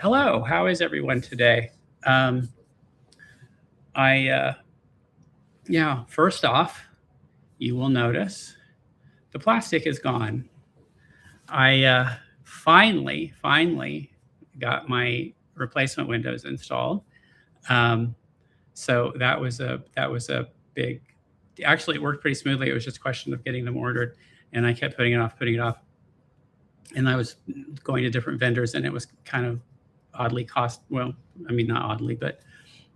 Hello, how is everyone today? Um, I, yeah, first off, you will notice the plastic is gone. I finally got my replacement windows installed. Um, so that was a big. Actually, it worked pretty smoothly. It was just a question of getting them ordered, and I kept putting it off, and I was going to different vendors, and it was kind of oddly cost. Well, I mean, not oddly, but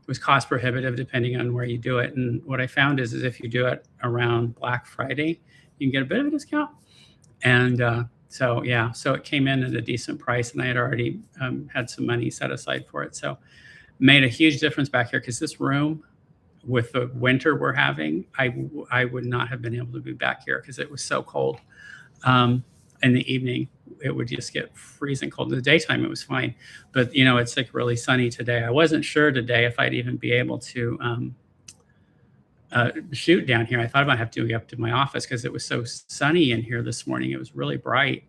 it was cost prohibitive depending on where you do it. And what I found is if you do it around Black Friday, you can get a bit of a discount. And so, yeah, so it came in at a decent price, and I had already had some money set aside for it. So, made a huge difference back here because this room, with the winter we're having, I would not have been able to be back here because it was so cold. Um, in the evening, it would just get freezing cold. In the daytime, it was fine, but it's like really sunny today. I wasn't sure today if I'd even be able to shoot down here. I thought about having to go up to my office because it was so sunny in here this morning. It was really bright.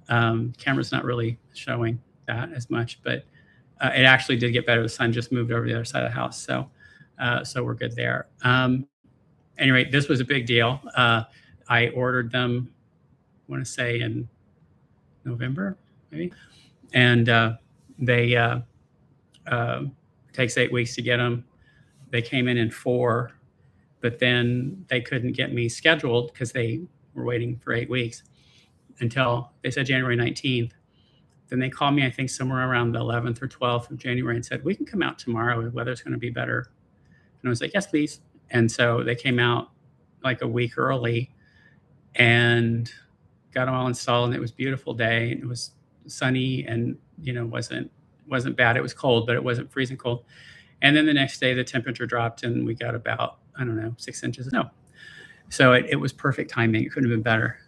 Camera's not really showing that as much, but it actually did get better. The sun just moved over the other side of the house, so we're good there. Anyway, this was a big deal. I ordered them, I want to say in November, maybe, and they it takes 8 weeks to get them. They came in 4, but then they couldn't get me scheduled because they were waiting for 8 weeks until they said January 19th. Then they called me, I think, somewhere around the 11th or 12th of January and said, we can come out tomorrow. The weather's going to be better. And I was like, yes, please. And so they came out like a week early and got them all installed. And it was a beautiful day. And it was sunny and, wasn't bad. It was cold, but it wasn't freezing cold. And then the next day, the temperature dropped and we got about, I don't know, 6 inches of snow. So it was perfect timing. It couldn't have been better.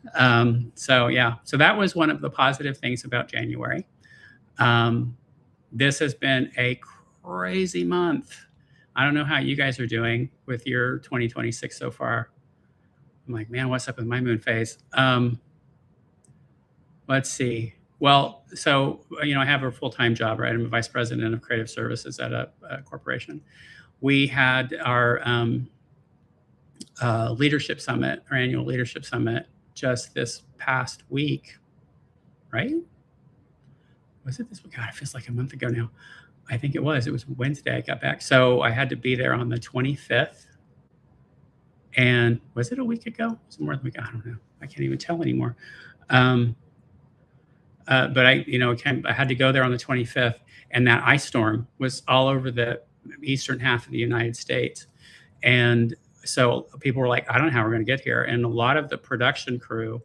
So yeah, so that was one of the positive things about January. This has been a crazy month. I don't know how you guys are doing with your 2026 so far. I'm like, man, what's up with my moon phase? Let's see. Well, so I have a full-time job, right? I'm a vice president of creative services at a corporation. We had our leadership summit, our annual leadership summit, just this past week, right? Was it this week? God, it feels like a month ago now. I think it was. It was Wednesday I got back. So I had to be there on the 25th. And was it a week ago? Somewhere the week, I don't know. I can't even tell anymore. But I had to go there on the 25th, and that ice storm was all over the eastern half of the United States. And so people were like, I don't know how we're going to get here. And a lot of the production crew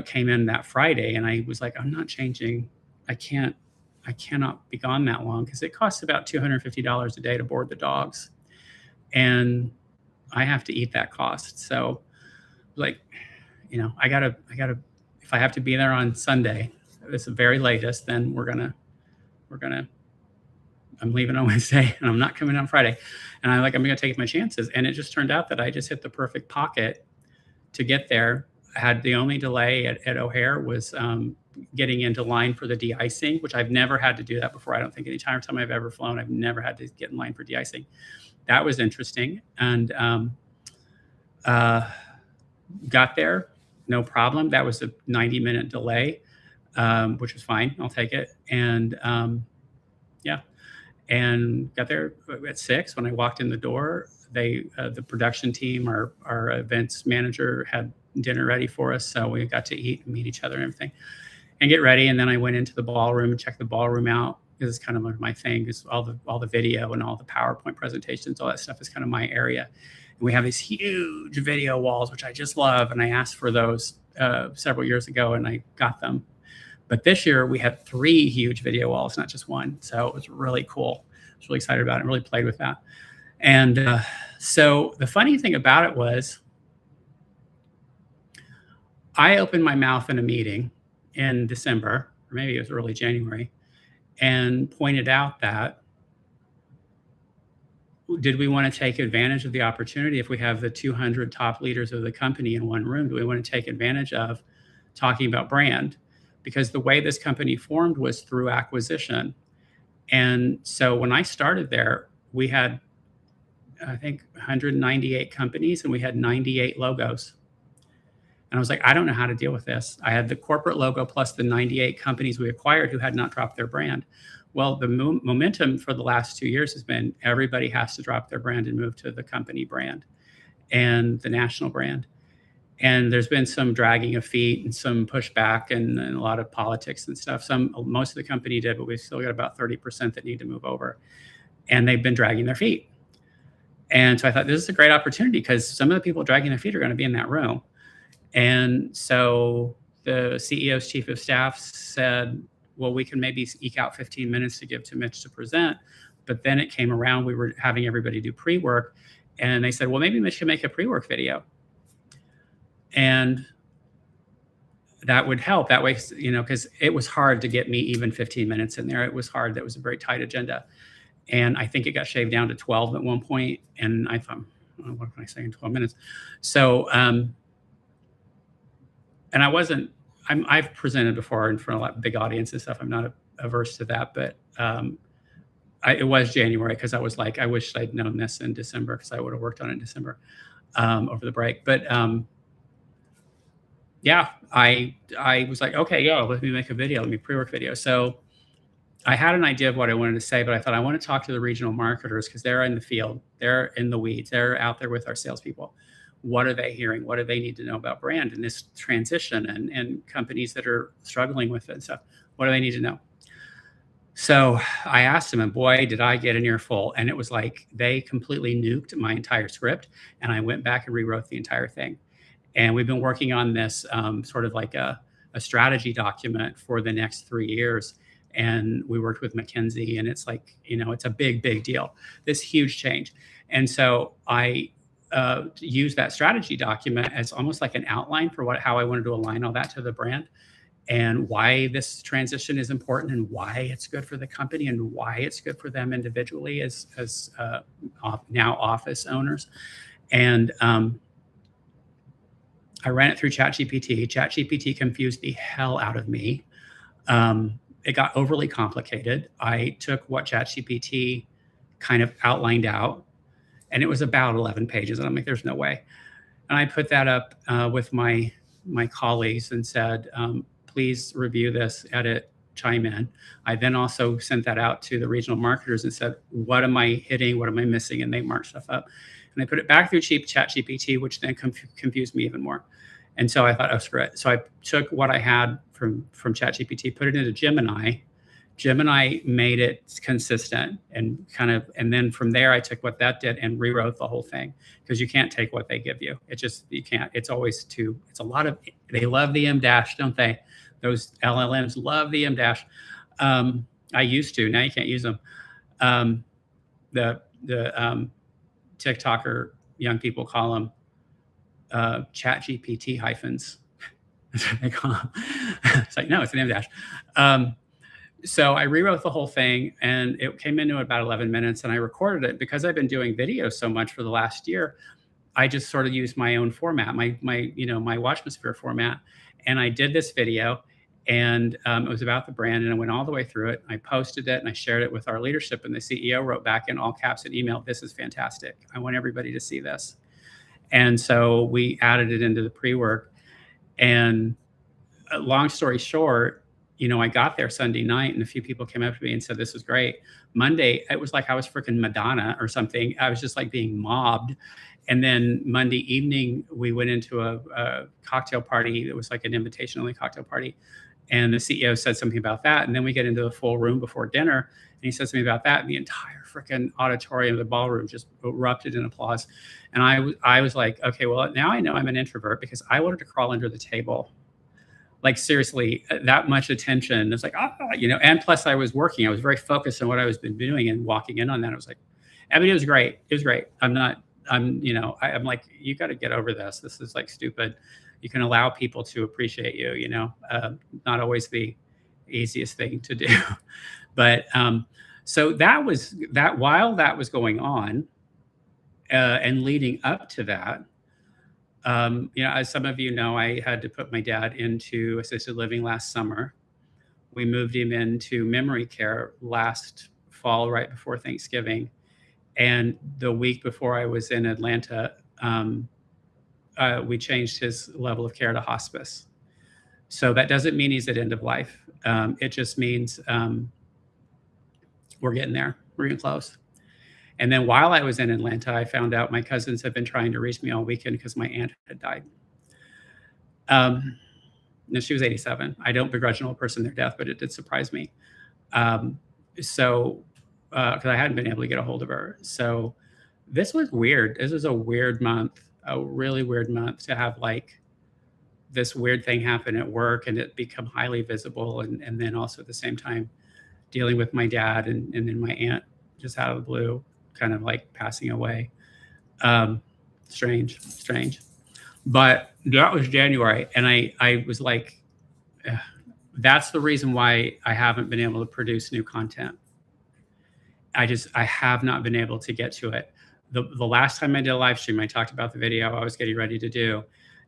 came in that Friday, and I was like, I'm not changing. I cannot be gone that long because it costs about $250 a day to board the dogs. And I have to eat that cost. So like, I gotta, if I have to be there on Sunday, it's the very latest, then I'm leaving on Wednesday and I'm not coming on Friday. And I'm going to take my chances. And it just turned out that I just hit the perfect pocket to get there. I had the only delay at O'Hare was getting into line for the de-icing, which I've never had to do that before. I don't think any time I've ever flown, I've never had to get in line for de-icing. That was interesting. And got there, no problem. That was a 90-minute delay, which was fine. I'll take it. And yeah, and got there at 6. When I walked in the door, the production team, our events manager, had dinner ready for us. So we got to eat and meet each other and everything and get ready. And then I went into the ballroom and checked the ballroom out. This is kind of like my thing, is all the video and all the PowerPoint presentations, all that stuff is kind of my area. And we have these huge video walls, which I just love. And I asked for those several years ago and I got them. But this year we had 3 huge video walls, not just one. So it was really cool. I was really excited about it, really played with that. And so the funny thing about it was, I opened my mouth in a meeting in December, or maybe it was early January, and pointed out that, did we want to take advantage of the opportunity if we have the 200 top leaders of the company in one room? Do we want to take advantage of talking about brand? Because the way this company formed was through acquisition. And so when I started there, we had, I think, 198 companies and we had 98 logos. And I was like, I don't know how to deal with this. I had the corporate logo plus the 98 companies we acquired who had not dropped their brand. Well, the momentum for the last 2 years has been everybody has to drop their brand and move to the company brand and the national brand. And there's been some dragging of feet and some pushback and a lot of politics and stuff. Most of the company did, but we've still got about 30% that need to move over. And they've been dragging their feet. And so I thought this is a great opportunity because some of the people dragging their feet are going to be in that room. And so the CEO's chief of staff said, well, we can maybe eke out 15 minutes to give to Mitch to present. But then it came around, we were having everybody do pre-work. And they said, well, maybe Mitch can make a pre-work video. And that would help that way, because it was hard to get me even 15 minutes in there. It was hard. That was a very tight agenda. And I think it got shaved down to 12 at one point. And I thought, well, what can I say in 12 minutes? So, and I've presented before in front of a lot of big audience and stuff. I'm not averse to that, but it was January because I was like, I wish I'd known this in December because I would have worked on it in December over the break. But yeah, I was like, okay, let me make a video, let me pre-work video. So I had an idea of what I wanted to say, but I thought I want to talk to the regional marketers because they're in the field, they're in the weeds, they're out there with our salespeople. What are they hearing? What do they need to know about brand and this transition and companies that are struggling with it and stuff? What do they need to know? So I asked them, and boy, did I get an earful. And it was like they completely nuked my entire script. And I went back and rewrote the entire thing. And we've been working on this sort of like a strategy document for the next 3 years. And we worked with McKinsey, and it's like, it's a big, big deal, this huge change. And so I use that strategy document as almost like an outline for how I wanted to align all that to the brand and why this transition is important and why it's good for the company and why it's good for them individually as now office owners. And I ran it through ChatGPT. ChatGPT confused the hell out of me. It got overly complicated. I took what ChatGPT kind of outlined out, and it was about 11 pages. And I'm like, there's no way. And I put that up with my colleagues and said, please review this, edit, chime in. I then also sent that out to the regional marketers and said, what am I hitting? What am I missing? And they marked stuff up. And I put it back through ChatGPT, which then confused me even more. And so I thought, oh, screw it. So I took what I had from ChatGPT, put it into Gemini. Gemini made it consistent and then from there, I took what that did and rewrote the whole thing because you can't take what they give you. You can't. It's always it's a lot of, they love the M dash, don't they? Those LLMs love the M dash. I used to, now you can't use them. The TikToker young people call them Chat GPT hyphens. That's what they call them. It's like, no, it's an M dash. So I rewrote the whole thing and it came into about 11 minutes and I recorded it because I've been doing videos so much for the last year. I just sort of used my own format, my Watchmosphere format. And I did this video and it was about the brand and I went all the way through it. I posted it and I shared it with our leadership and the CEO wrote back in all caps and email, this is fantastic. I want everybody to see this. And so we added it into the pre-work and long story short, I got there Sunday night and a few people came up to me and said, this is great. Monday, it was like I was freaking Madonna or something. I was just like being mobbed. And then Monday evening, we went into a cocktail party. It was like an invitation-only cocktail party. And the CEO said something about that. And then we get into the full room before dinner. And he said something about that. And the entire freaking auditorium, the ballroom just erupted in applause. And I was like, okay, well, now I know I'm an introvert because I wanted to crawl under the table. Like seriously, that much attention. It's like, and plus I was working. I was very focused on what I was been doing and walking in on that. I was like, I mean, it was great. It was great. I'm like, you got to get over this. This is like stupid. You can allow people to appreciate you, not always the easiest thing to do. But so that was that while that was going on and leading up to that, as some of you know, I had to put my dad into assisted living last summer. We moved him into memory care last fall right before Thanksgiving. And the week before I was in Atlanta, we changed his level of care to hospice. So that doesn't mean he's at end of life. It just means we're getting there. We're getting close. And then while I was in Atlanta, I found out my cousins had been trying to reach me all weekend because my aunt had died. No, she was 87. I don't begrudge an old person their death, but it did surprise me. So, because I hadn't been able to get a hold of her. So this was weird. This was a weird month, a really weird month to have like this weird thing happen at work and it become highly visible. And then also at the same time dealing with my dad and then my aunt just out of the blue, kind of like passing away. Strange. But that was January. And I was like, that's the reason why I haven't been able to produce new content. I have not been able to get to it. The last time I did a live stream, I talked about the video I was getting ready to do.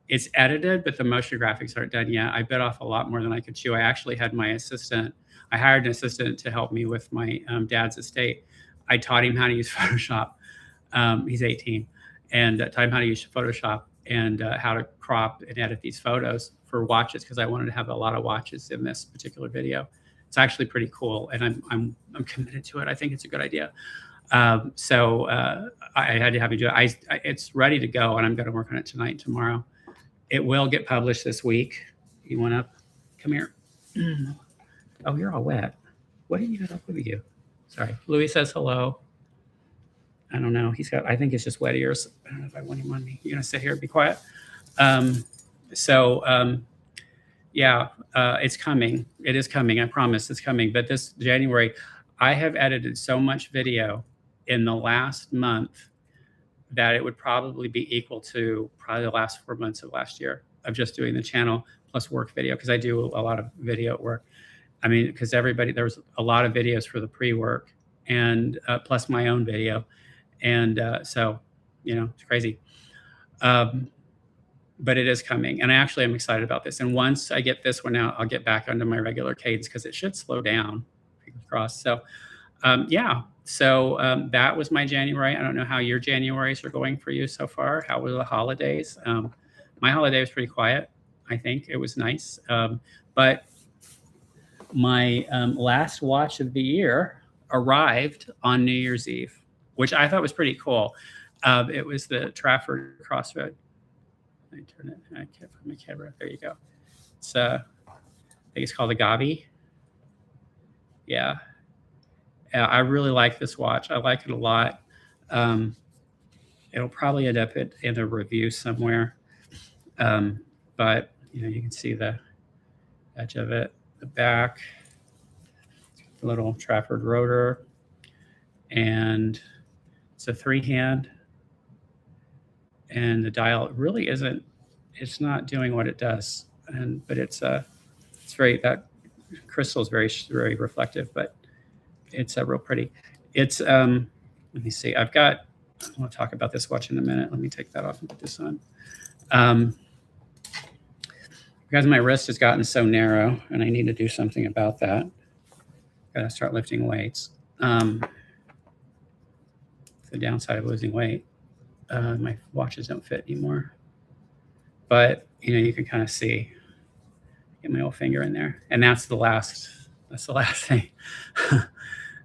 It's edited, but the motion graphics aren't done yet. I bit off a lot more than I could chew. I actually had my assistant. I hired an assistant to help me with my dad's estate. I taught him how to use Photoshop. He's 18, and taught him how to use Photoshop and how to crop and edit these photos for watches because I wanted to have a lot of watches in this particular video. It's actually pretty cool, and I'm committed to it. I think it's a good idea. So I had to have you do it. It's ready to go, and I'm going to work on it tonight and tomorrow. It will get published this week. You want up? Come here. Oh, you're all wet. What did you get up with you? Sorry. Louis says hello. I don't know. I think it's just wet ears. I don't know if I want him on me. You're going to sit here and be quiet? Yeah, it's coming. It is coming. I promise it's coming. But this January, I have edited so much video in the last month that it would probably be equal to probably the last 4 months of last year of just doing the channel plus work video, because I do a lot of video at work. I mean, because there was a lot of videos for the pre-work and plus my own video. And so, it's crazy. But it is coming. And I actually am excited about this. And once I get this one out, I'll get back onto my regular cadence because it should slow down, fingers crossed. So, yeah. So that was my January. I don't know how your Januaries are going for you so far. How were the holidays? My holiday was pretty quiet. I think it was nice. But my last watch of the year arrived on New Year's Eve, which I thought was pretty cool. It was the Trafford Crossroad. Let me turn it. I can't put my camera. There you go. It's I think it's called the Gavi. Yeah. I really like this watch. I like it a lot. It'll probably end up in a review somewhere. But you can see the edge of it, the back, the little Trafford rotor, and it's a 3-hand. And the dial really isn't. It's not doing what it does. But it's that crystal is very, very reflective. But it's real pretty. It's let me see. I want to talk about this watch in a minute. Let me take that off and put this on. Because my wrist has gotten so narrow, and I need to do something about that. Got to start lifting weights. The downside of losing weight, my watches don't fit anymore. But you can kind of see. Get my old finger in there, and that's the last thing.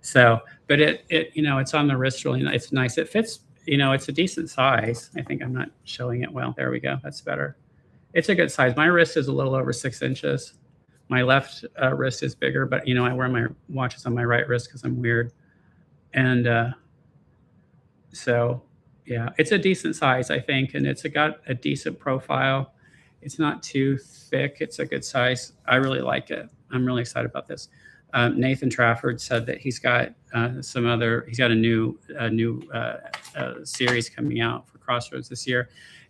So, but it's on the wrist really. It's nice. It fits. It's a decent size. I think I'm not showing it well. There we go. That's better. It's a good size. My wrist is a little over 6 inches. My left wrist is bigger, but I wear my watches on my right wrist because I'm weird. And so, yeah, it's a decent size, I think, and it's got a decent profile. It's not too thick. It's a good size. I really like it. I'm really excited about this. Nathan Trafford said that he's got he's got a new series coming out for Crossroads this year,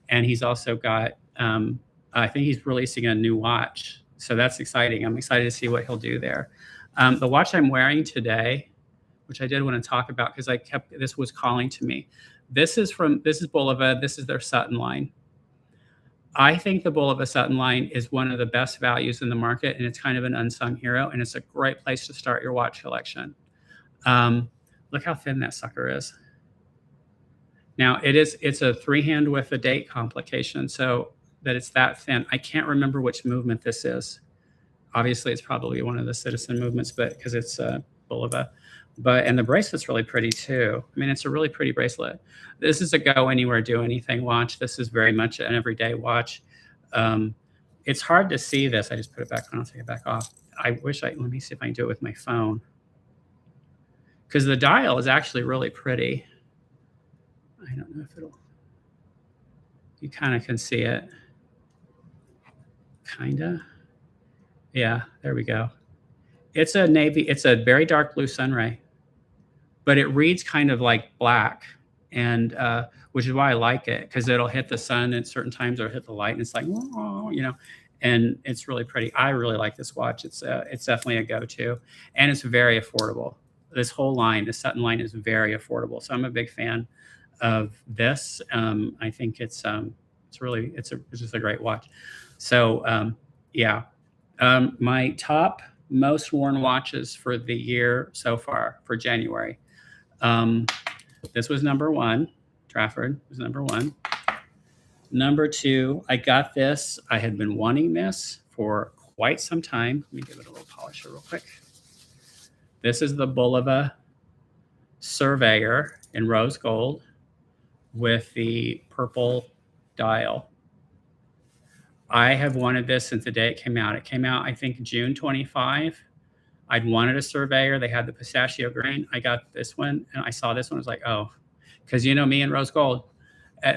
and he's also got I think he's releasing a new watch, so that's exciting. I'm excited to see what he'll do there. The watch I'm wearing today, which I did want to talk about because this was calling to me. This is Bulova. This is their Sutton line. I think the Bulova Sutton line is one of the best values in the market, and it's kind of an unsung hero, and it's a great place to start your watch collection. Look how thin that sucker is. Now it's a 3-hand with a date complication, so that it's that thin. I can't remember which movement this is. Obviously, it's probably one of the Citizen movements, but because it's Bulova. And the bracelet's really pretty too. I mean, it's a really pretty bracelet. This is a go anywhere, do anything watch. This is very much an everyday watch. It's hard to see this. I just put it back on. I'll take it back off. Let me see if I can do it with my phone. Because the dial is actually really pretty. I don't know if you kind of can see it. Kinda. Yeah, there we go. It's a very dark blue Sunray, but it reads kind of like black, and which is why I like it, because it'll hit the sun at certain times or hit the light, and it's like, and it's really pretty. I really like this watch. It's definitely a go-to, and it's very affordable. This whole line, the Sutton line, is very affordable. So I'm a big fan of this. I think it's just a great watch. So yeah, my top most worn watches for the year so far for January. This was number 1. Trafford was number 1. Number 2, I got this. I had been wanting this for quite some time. Let me give it a little polish here real quick. This is the Bulova Surveyor in rose gold with the purple dial. I have wanted this since the day it came out. It came out, I think, June 25. I'd wanted a Surveyor. They had the pistachio green. I got this one, and I saw this one. I was like, oh, because me and rose gold,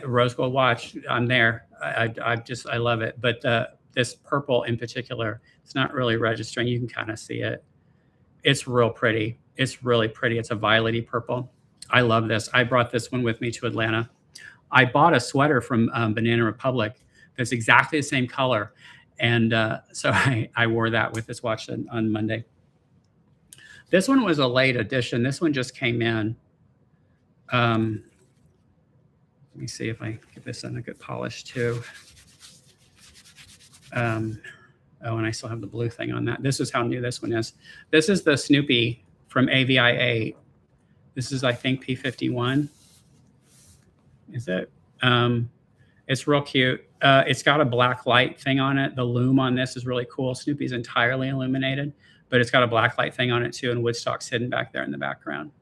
rose gold watch, I'm there. I love it. But this purple in particular, it's not really registering. You can kind of see it. It's real pretty. It's really pretty. It's a violety purple. I love this. I brought this one with me to Atlanta. I bought a sweater from Banana Republic that's exactly the same color. And so I wore that with this watch on Monday. This one was a late edition. This one just came in. Let me see if I get this in a good polish too. Oh, and I still have the blue thing on that. This is how new this one is. This is the Snoopy from AVI8. This is, I think, P51. Is it? It's real cute. It's got a black light thing on it. The loom on this is really cool. Snoopy's entirely illuminated, but it's got a black light thing on it too, and Woodstock's hidden back there in the background.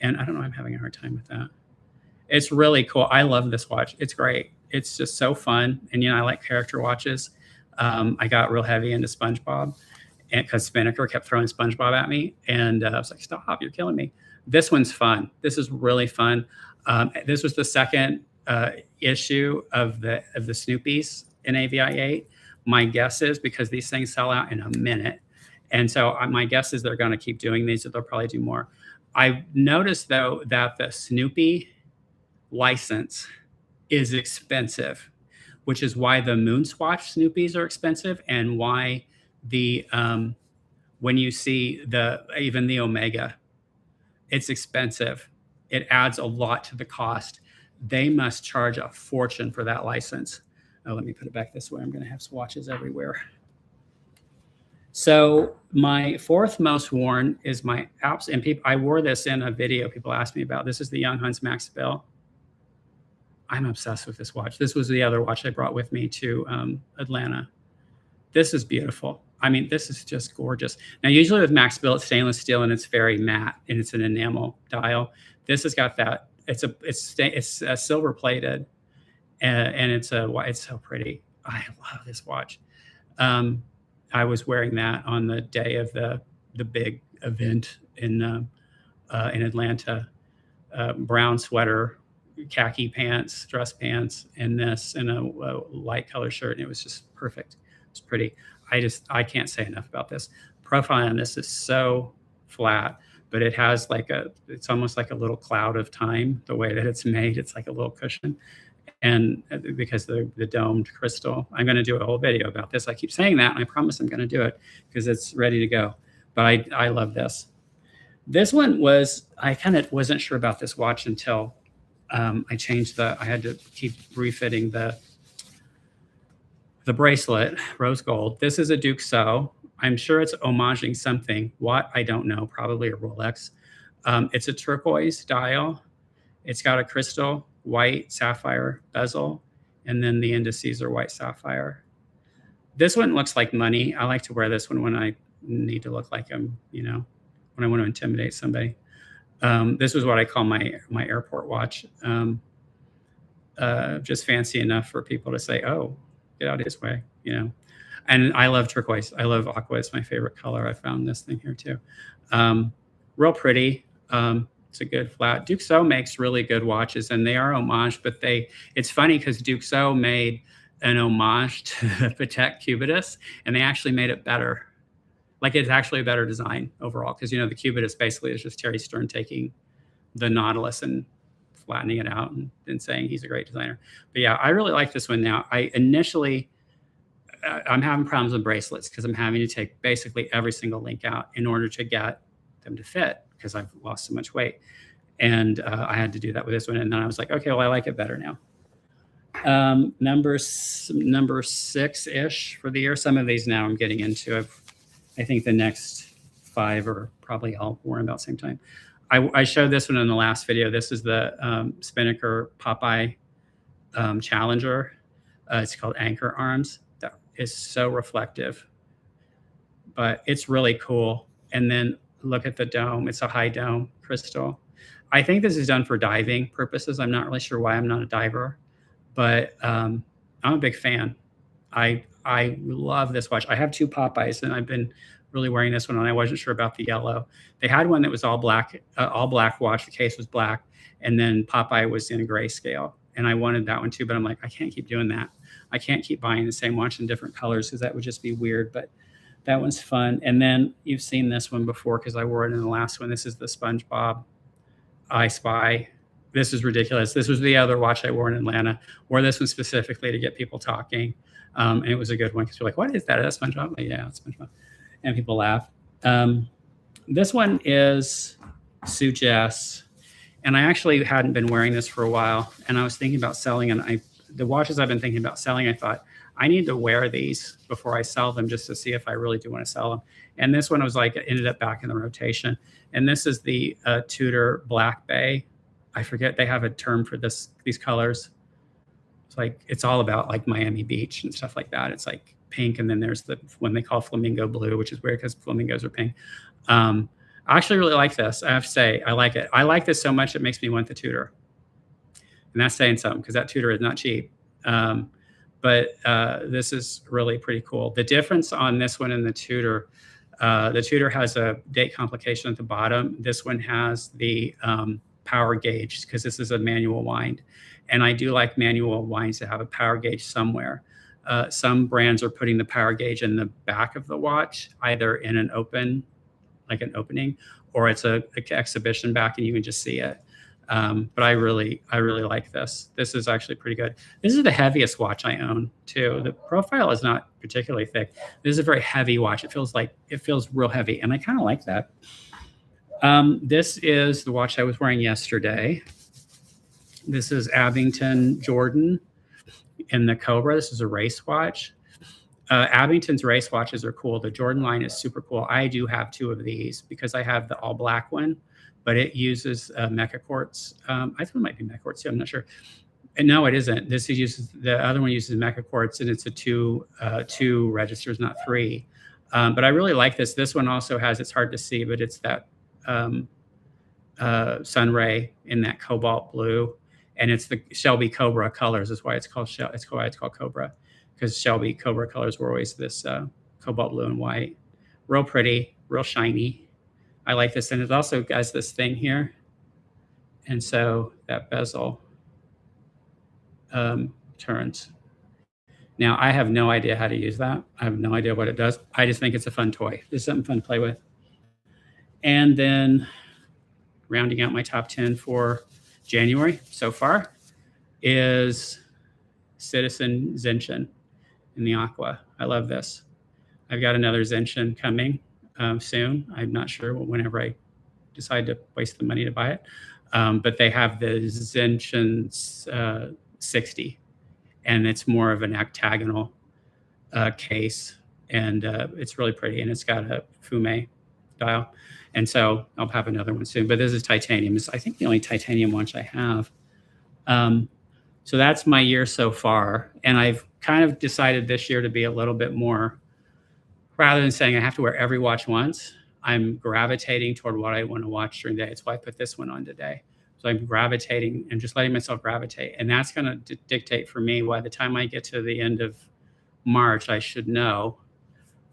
And I don't know, I'm having a hard time with that. It's really cool. I love this watch. It's great. It's just so fun. And, I like character watches. I got real heavy into SpongeBob because Spinnaker kept throwing SpongeBob at me. And I was like, stop, you're killing me. This one's fun. This is really fun. This was the second issue of the Snoopies in AVI8. My guess is, because these things sell out in a minute, and so my guess is they're going to keep doing these, so they'll probably do more. I've noticed, though, that the Snoopy license is expensive, which is why the Moonswatch Snoopies are expensive, and why the when you see even the Omega, it's expensive. It adds a lot to the cost. They must charge a fortune for that license. Oh, let me put it back this way. I'm going to have swatches everywhere. So my 4th most worn is my Alps, and I wore this in a video people asked me about. This is the Young Hunts Max Bill. I'm obsessed with this watch. This was the other watch I brought with me to Atlanta. This is beautiful. I mean, this is just gorgeous. Now, usually with Max Bill, it's stainless steel and it's very matte and it's an enamel dial. This has got that. It's silver plated, and it's so pretty. I love this watch. I was wearing that on the day of the big event in Atlanta. Brown sweater, khaki pants, dress pants, and this, and a light color shirt, and it was just perfect. It's pretty. I can't say enough about this. Profile on this is so flat, but it has it's almost like a little cloud of time, the way that it's made. It's like a little cushion. And because the domed crystal, I'm going to do a whole video about this. I keep saying that, and I promise I'm going to do it because it's ready to go. But I love this. This one I kind of wasn't sure about this watch until I changed I had to keep refitting the bracelet, rose gold. This is a Duke So. I'm sure it's homaging something. What? I don't know. Probably a Rolex. It's a turquoise dial. It's got a crystal white sapphire bezel, and then the indices are white sapphire. This one looks like money. I like to wear this one when I need to look like I'm, when I want to intimidate somebody. This was what I call my airport watch. Just fancy enough for people to say, "Oh, get out of his way," And I love turquoise. I love aqua. It's my favorite color. I found this thing here too. Real pretty. It's a good flat. Duxo makes really good watches, and they are homage. But it's funny because Duxo made an homage to the Patek Cubitus, and they actually made it better. Like, it's actually a better design overall, because the Cubitus basically is just Terry Stern taking the Nautilus and flattening it out and saying he's a great designer. But yeah, I really like this one now. I'm having problems with bracelets because I'm having to take basically every single link out in order to get them to fit, because I've lost so much weight. And I had to do that with this one. And then I was like, okay, well, I like it better now. Number 6-ish for the year. Some of these now I'm getting into. I think the next 5 are probably all worn about the same time. I showed this one in the last video. This is the Spinnaker Popeye Challenger. It's called Anchor Arms. That is so reflective, but it's really cool. And then look at the dome. It's a high dome crystal. I think this is done for diving purposes. I'm not really sure why. I'm not a diver, but I'm a big fan. I love this watch. I have 2 Popeyes, and I've been really wearing this one, and I wasn't sure about the yellow. They had one that was all black watch. The case was black, and then Popeye was in a grayscale, and I wanted that one too. But I'm like, I can't keep doing that. I can't keep buying the same watch in different colors, because that would just be weird. But that one's fun. And then you've seen this one before because I wore it in the last one. This is the SpongeBob I Spy. This is ridiculous. This was the other watch I wore in Atlanta. Wore this one specifically to get people talking. And it was a good one because you're like, what is that? Is that SpongeBob? Like, yeah, it's SpongeBob. And people laugh. This one is Suggest. And I actually hadn't been wearing this for a while. And I was thinking about selling. And the watches I've been thinking about selling, I thought, I need to wear these before I sell them, just to see if I really do want to sell them. And this one was like, it ended up back in the rotation. And this is the Tudor Black Bay. I forget, they have a term for these colors. It's like, it's all about like Miami Beach and stuff like that. It's like pink, and then there's the one they call flamingo blue, which is weird because flamingos are pink. I actually really like this. I have to say, I like it. I like this so much it makes me want the Tudor. And that's saying something, because that Tudor is not cheap. But this is really pretty cool. The difference on this one and the Tudor has a date complication at the bottom. This one has the power gauge, because this is a manual wind. And I do like manual winds to have a power gauge somewhere. Some brands are putting the power gauge in the back of the watch, either in an opening, or it's a exhibition back and you can just see it. But I really like this. This is actually pretty good. This is the heaviest watch I own too. The profile is not particularly thick. This is a very heavy watch. It feels real heavy, and I kind of like that. This is the watch I was wearing yesterday. This is Abington Jordan in the Cobra. This is a race watch. Abington's race watches are cool. The Jordan line is super cool. I do have 2 of these because I have the all black one, but it uses Mecha Quartz. I think it might be Mecha Quartz too. I'm not sure. And no, it isn't. The other one uses Mecha Quartz, and it's a 2 registers, not 3. But I really like this. This one also has, it's hard to see, but it's that Sunray in that cobalt blue, and it's the Shelby Cobra colors. That's why it's called Cobra, because Shelby Cobra colors were always this cobalt blue and white. Real pretty, real shiny. I like this. And it also has this thing here. And so that bezel turns. Now, I have no idea how to use that. I have no idea what it does. I just think it's a fun toy. It's something fun to play with. And then rounding out my top 10 for January so far is Citizen Zenshin in the aqua. I love this. I've got another Zenshin coming soon. I'm not sure whenever I decide to waste the money to buy it. But they have the Zenshin 60, and it's more of an octagonal case, and it's really pretty, and it's got a fume dial. And so I'll have another one soon. But this is titanium. It's, I think, the only titanium watch I have. So that's my year so far. And I've kind of decided this year to be a little bit more, rather than saying I have to wear every watch once, I'm gravitating toward what I want to watch during the day. That's why I put this one on today. So I'm gravitating and just letting myself gravitate. And that's going to dictate for me, by the time I get to the end of March, I should know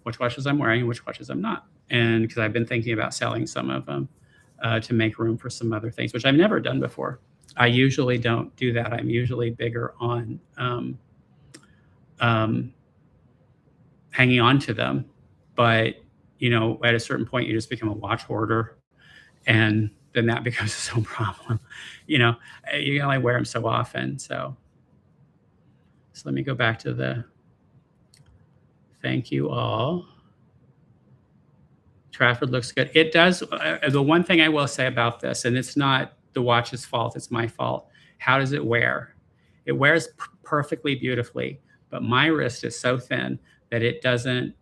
which watches I'm wearing and which watches I'm not. And because I've been thinking about selling some of them to make room for some other things, which I've never done before. I usually don't do that. I'm usually bigger on hanging on to them. But, you know, at a certain point, you just become a watch hoarder. And then that becomes its own problem. You know, you only wear them so often. So let me go back to the thank you all. Trafford looks good. It does. The one thing I will say about this, and it's not the watch's fault, it's my fault. How does it wear? It wears perfectly beautifully, but my wrist is so thin that it doesn't,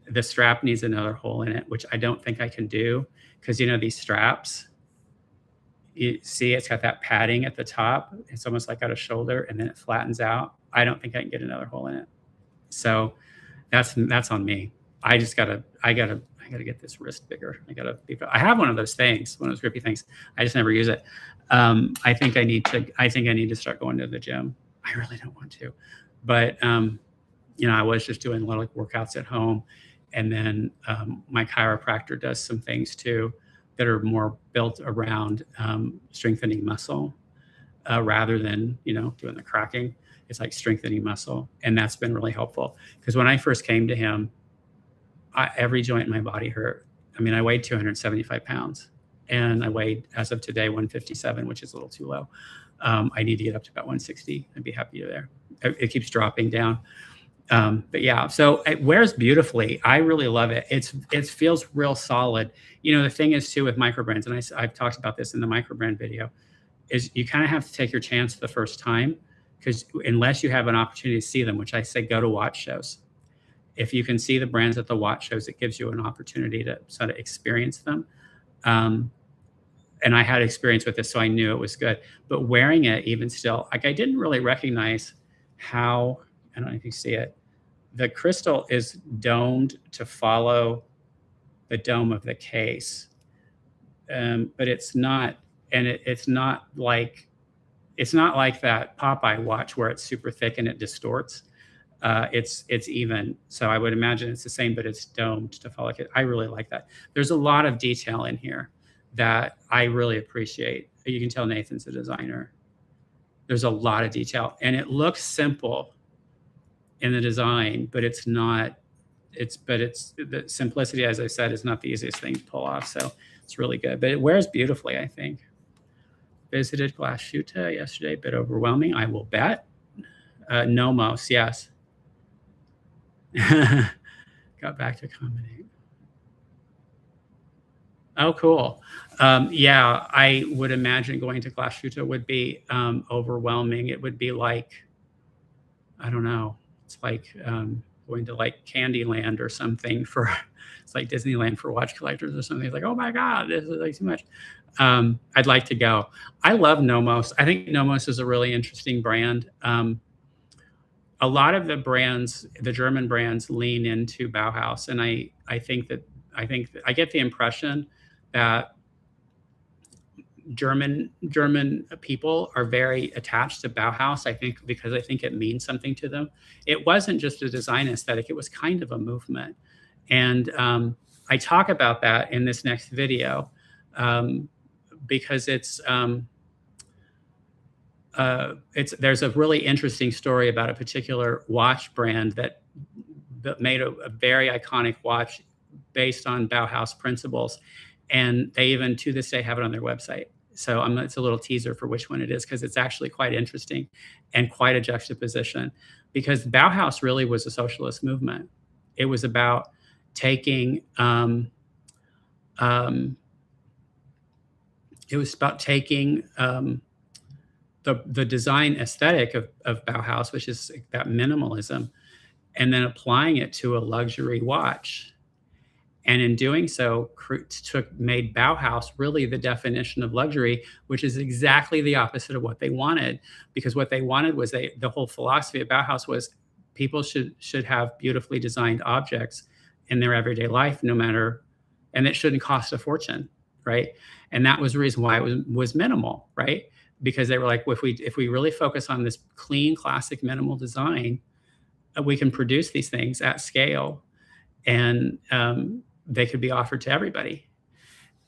the strap needs another hole in it, which I don't think I can do. Because, you know, these straps, you see it's got that padding at the top. It's almost like at a shoulder, and then it flattens out. I don't think I can get another hole in it. So that's on me. I gotta get this wrist bigger. I have one of those things, one of those grippy things. I just never use it. I think I need to start going to the gym. I really don't want to, but you know, I was just doing a lot of workouts at home. And then my chiropractor does some things too that are more built around strengthening muscle rather than, you know, doing the cracking. It's like strengthening muscle. And that's been really helpful. Because when I first came to him, every joint in my body hurt. I mean, I weighed 275 pounds. And I weighed, as of today, 157, which is a little too low. I need to get up to about 160 and be happy there. It keeps dropping down. But yeah, so it wears beautifully. I really love it. It feels real solid. You know, the thing is too with microbrands, and I've talked about this in the microbrand video, is you kind of have to take your chance the first time, because unless you have an opportunity to see them, which I say go to watch shows. If you can see the brands at the watch shows, it gives you an opportunity to sort of experience them. And I had experience with this, so I knew it was good. But wearing it, even still, like I didn't really recognize how, I don't know if you see it, the crystal is domed to follow the dome of the case. But it's not, and it's not like that Popeye watch where it's super thick and it distorts. It's even. So I would imagine it's the same, but it's domed to follow it. I really like that. There's a lot of detail in here that I really appreciate. You can tell Nathan's a designer. There's a lot of detail, and it looks simple in the design, but it's not. The simplicity, as I said, is not the easiest thing to pull off. So it's really good, but it wears beautifully, I think. Visited Glashütte yesterday, a bit overwhelming, I will bet. Nomos, yes. Got back to commenting. Oh, cool. Yeah, I would imagine going to Glashütte would be overwhelming. It would be like, I don't know, it's like going to like Candyland or something for, it's like Disneyland for watch collectors or something. It's like, oh my God, this is like too much. I'd like to go. I love Nomos. I think Nomos is a really interesting brand. A lot of the brands, the German brands, lean into Bauhaus, and I think I get the impression that German people are very attached to Bauhaus. I think because I think it means something to them. It wasn't just a design aesthetic; it was kind of a movement, and I talk about that in this next video because there's a really interesting story about a particular watch brand that made a very iconic watch based on Bauhaus principles. And they even to this day have it on their website. So it's a little teaser for which one it is, because it's actually quite interesting and quite a juxtaposition, because Bauhaus really was a socialist movement. It was about taking the design aesthetic of Bauhaus, which is that minimalism, and then applying it to a luxury watch. And in doing so, made Bauhaus really the definition of luxury, which is exactly the opposite of what they wanted. Because what they wanted was the whole philosophy of Bauhaus was people should have beautifully designed objects in their everyday life, no matter, and it shouldn't cost a fortune, right? And that was the reason why it was minimal, right? Because they were like, well, if we really focus on this clean, classic, minimal design, we can produce these things at scale, and they could be offered to everybody.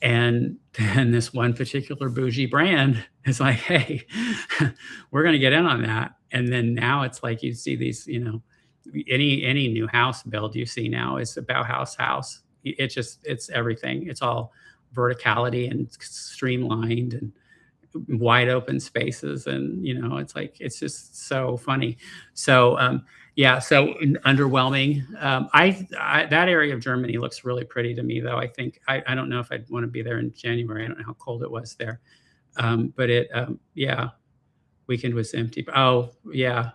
And then this one particular bougie brand is like, hey, we're going to get in on that. And then now it's like you see these, any new house build you see now is a Bauhaus house. It's everything. It's all verticality and streamlined and wide open spaces, and it's like, it's just so funny. So yeah, so underwhelming. That area of Germany looks really pretty to me, though. I think I don't know if I'd want to be there in January. I don't know how cold it was there, but yeah, weekend was empty. Oh yeah,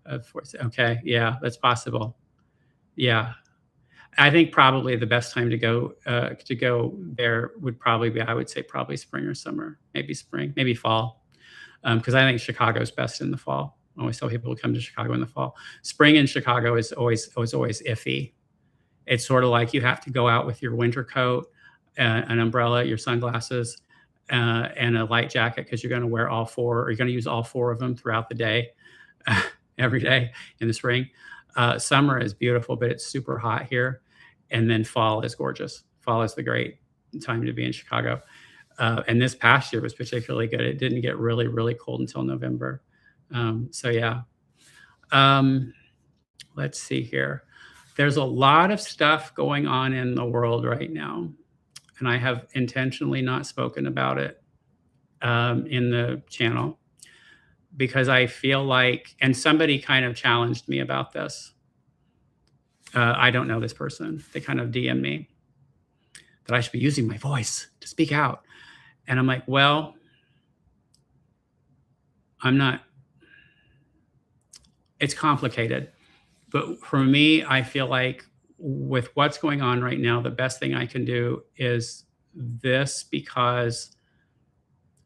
of course. Okay, yeah, that's possible. Yeah, I think probably the best time to go there would probably be, I would say, probably spring or summer, maybe spring, maybe fall, because I think Chicago's best in the fall. I always tell people to come to Chicago in the fall. Spring in Chicago is always iffy. It's sort of like you have to go out with your winter coat, an umbrella, your sunglasses, and a light jacket, because you're going to wear all four, or you're going to use all four of them throughout the day, every day in the spring. Summer is beautiful, but it's super hot here. And then fall is gorgeous. Fall is the great time to be in Chicago. And this past year was particularly good. It didn't get really, really cold until November. So yeah. Let's see here. There's a lot of stuff going on in the world right now, and I have intentionally not spoken about it in the channel, because I feel like, and somebody kind of challenged me about this. I don't know this person. They kind of DM me that I should be using my voice to speak out. And I'm like, well, I'm not. It's complicated. But for me, I feel like with what's going on right now, the best thing I can do is this, because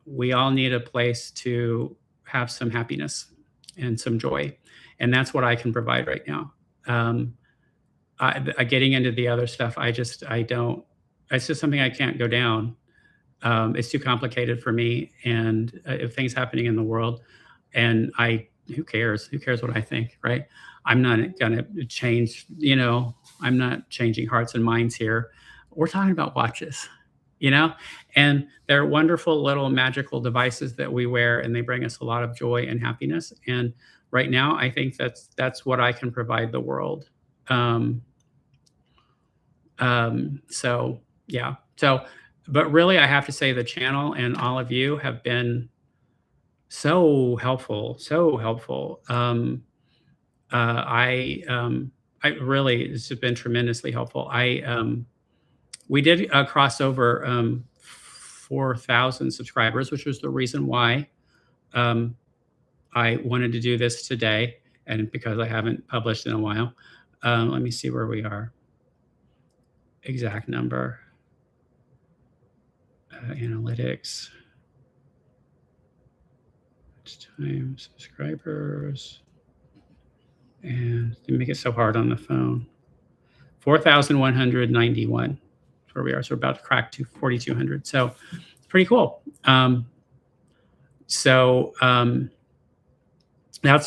we all need a place to have some happiness and some joy. And that's what I can provide right now. Getting into the other stuff, I don't, it's just something I can't go down. It's too complicated for me. And if things happening in the world, and who cares? Who cares what I think, right? I'm not going to change, I'm not changing hearts and minds here. We're talking about watches, and they're wonderful little magical devices that we wear, and they bring us a lot of joy and happiness. And right now, I think that's what I can provide the world. So yeah. But really, I have to say the channel and all of you have been so helpful, so helpful. I really, this has been tremendously helpful. We did cross over 4,000 subscribers, which was the reason why I wanted to do this today, and because I haven't published in a while. Let me see where we are. Exact number. Analytics. Time subscribers. And they make it so hard on the phone. 4,191 is where we are. So we're about to crack to 4,200. So it's pretty cool. That's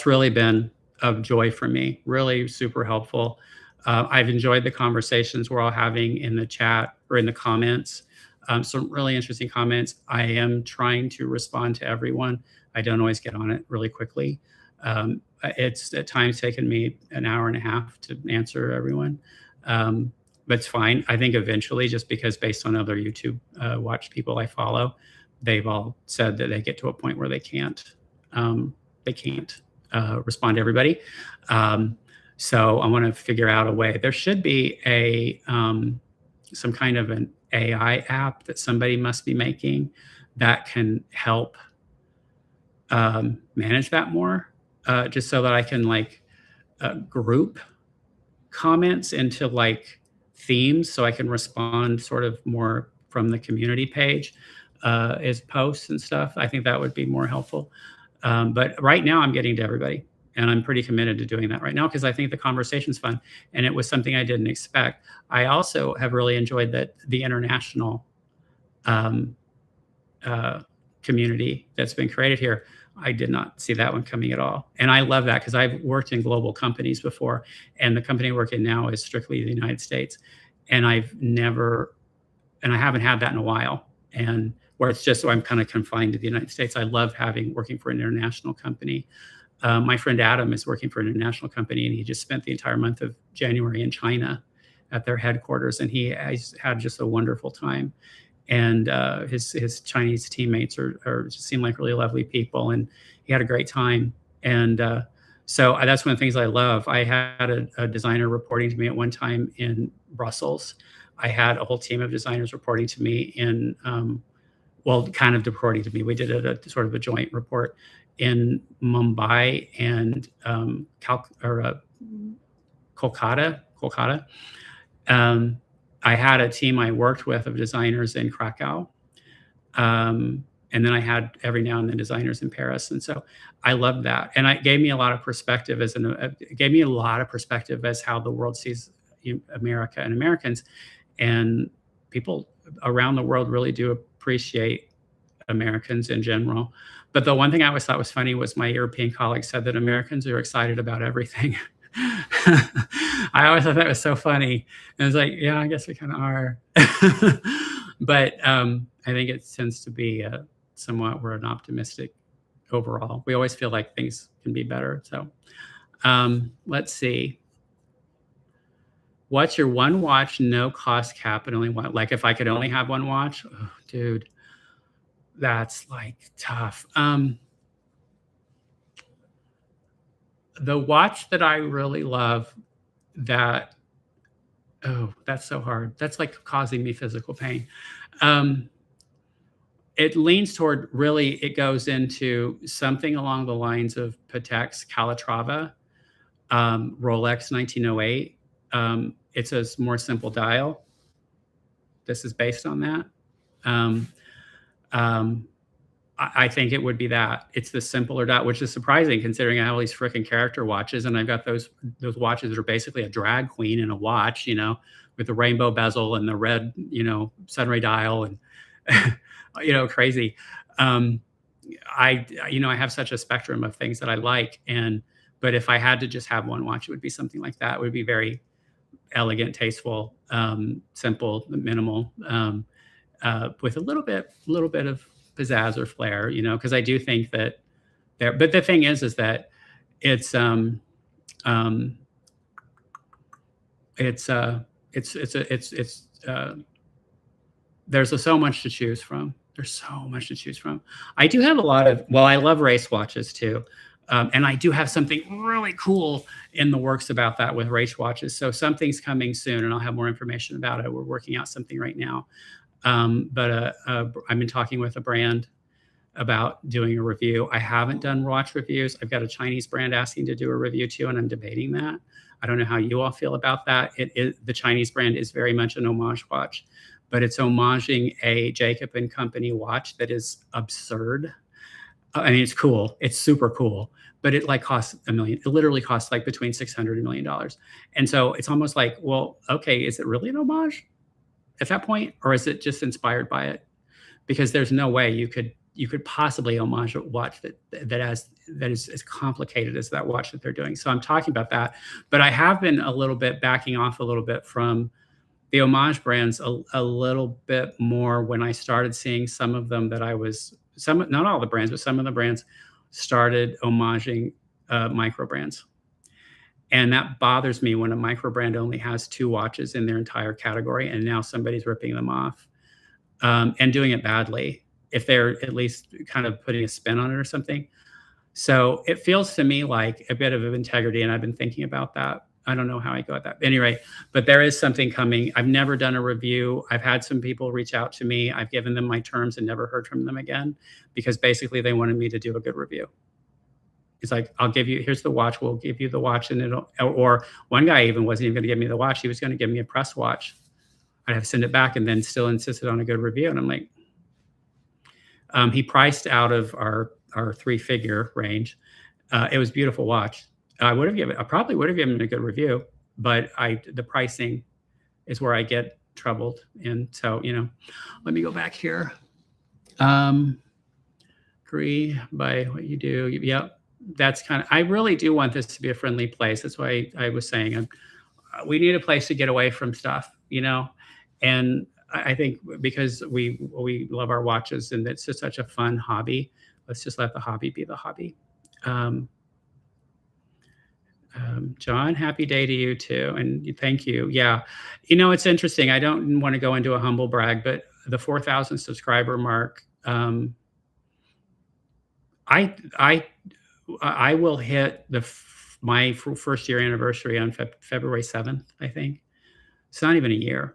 really been a joy for me. Really super helpful. I've enjoyed the conversations we're all having in the chat or in the comments. Some really interesting comments. I am trying to respond to everyone. I don't always get on it really quickly. It's at times taken me an hour and a half to answer everyone. But it's fine. I think eventually, just because based on other YouTube watch people I follow, they've all said that they get to a point where they can't respond to everybody. So I want to figure out a way. There should be some kind of an AI app that somebody must be making that can help manage that more, just so that I can group comments into themes so I can respond sort of more from the community page as posts and stuff. I think that would be more helpful. But right now, I'm getting to everybody, and I'm pretty committed to doing that right now because I think the conversation's fun, and it was something I didn't expect. I also have really enjoyed that the international um, community that's been created here. I did not see that one coming at all. And I love that because I've worked in global companies before, and the company I work in now is strictly the United States. And I haven't had that in a while. And where it's just so I'm kind of confined to the United States. I love working for an international company. My friend Adam is working for an international company, and he just spent the entire month of January in China at their headquarters, and he has had just a wonderful time. And his Chinese teammates just seem like really lovely people, and he had a great time. And so that's one of the things I love. I had a designer reporting to me at one time in Brussels. I had a whole team of designers reporting to me in kind of reporting to me. We did a sort of a joint report in Mumbai and Kolkata. I had a team I worked with of designers in Krakow. And then I had every now and then designers in Paris. And so I loved that. And it gave me a lot of perspective as how the world sees America and Americans. And people around the world really do appreciate Americans in general. But the one thing I always thought was funny was my European colleagues said that Americans are excited about everything. I always thought that was so funny. And I was like, yeah, I guess we kind of are. But I think it tends to be we're an optimistic overall. We always feel like things can be better. So let's see. What's your one watch, no cost cap, and only one? Like if I could only have one watch, oh, dude, that's like tough. The watch that I really love that's so hard. That's like causing me physical pain. It leans toward it goes into something along the lines of Patek's Calatrava, Rolex 1908. It's a more simple dial. This is based on that. I think it would be that. It's the simpler dial, which is surprising considering I have all these freaking character watches, and I've got those watches that are basically a drag queen in a watch, with the rainbow bezel and the red, sunray dial, and crazy. I have such a spectrum of things that I like, but if I had to just have one watch, it would be something like that. It would be very elegant, tasteful, simple, minimal, with a little bit of pizzazz or flair, because I do think that but the thing is that it's there's so much to choose from. There's so much to choose from. I do have I love race watches too. And I do have something really cool in the works about that with race watches. So something's coming soon, and I'll have more information about it. We're working out something right now. But I've been talking with a brand about doing a review. I haven't done watch reviews. I've got a Chinese brand asking to do a review too, and I'm debating that. I don't know how you all feel about that. The Chinese brand is very much an homage watch, but it's homaging a Jacob & Company watch that is absurd. I mean, it's cool. It's super cool, but it costs $1 million. It literally costs between $600 and $1 million. And so it's almost like, well, okay, is it really an homage at that point, or is it just inspired by it? Because there's no way you could possibly homage a watch that is as complicated as that watch that they're doing. So I'm talking about that, but I have been a little bit backing off a little bit from the homage brands a little bit more when I started seeing some of them not all the brands, but some of the brands started homaging micro brands. And that bothers me when a micro brand only has 2 watches in their entire category, and now somebody's ripping them off and doing it badly, if they're at least kind of putting a spin on it or something. So it feels to me like a bit of integrity, and I've been thinking about that. I don't know how I go at that. Anyway, but there is something coming. I've never done a review. I've had some people reach out to me. I've given them my terms and never heard from them again because basically they wanted me to do a good review. He's like, I'll give you, here's the watch. We'll give you the watch. And it'll, or one guy even wasn't even going to give me the watch. He was going to give me a press watch. I'd have to send it back and then still insisted on a good review. And I'm like, he priced out of our 3-figure range. It was a beautiful watch. I probably would have given him a good review, but the pricing is where I get troubled. And so, let me go back here. Agree by what you do. Yep. That's I really do want this to be a friendly place. That's why I was saying we need a place to get away from stuff, and I think because we love our watches and it's just such a fun hobby, let's just let the hobby be the hobby. John, happy day to you too. And thank you. Yeah. It's interesting. I don't want to go into a humble brag, but the 4,000 subscriber mark, I will hit my first year anniversary on February 7th, I think. It's not even a year.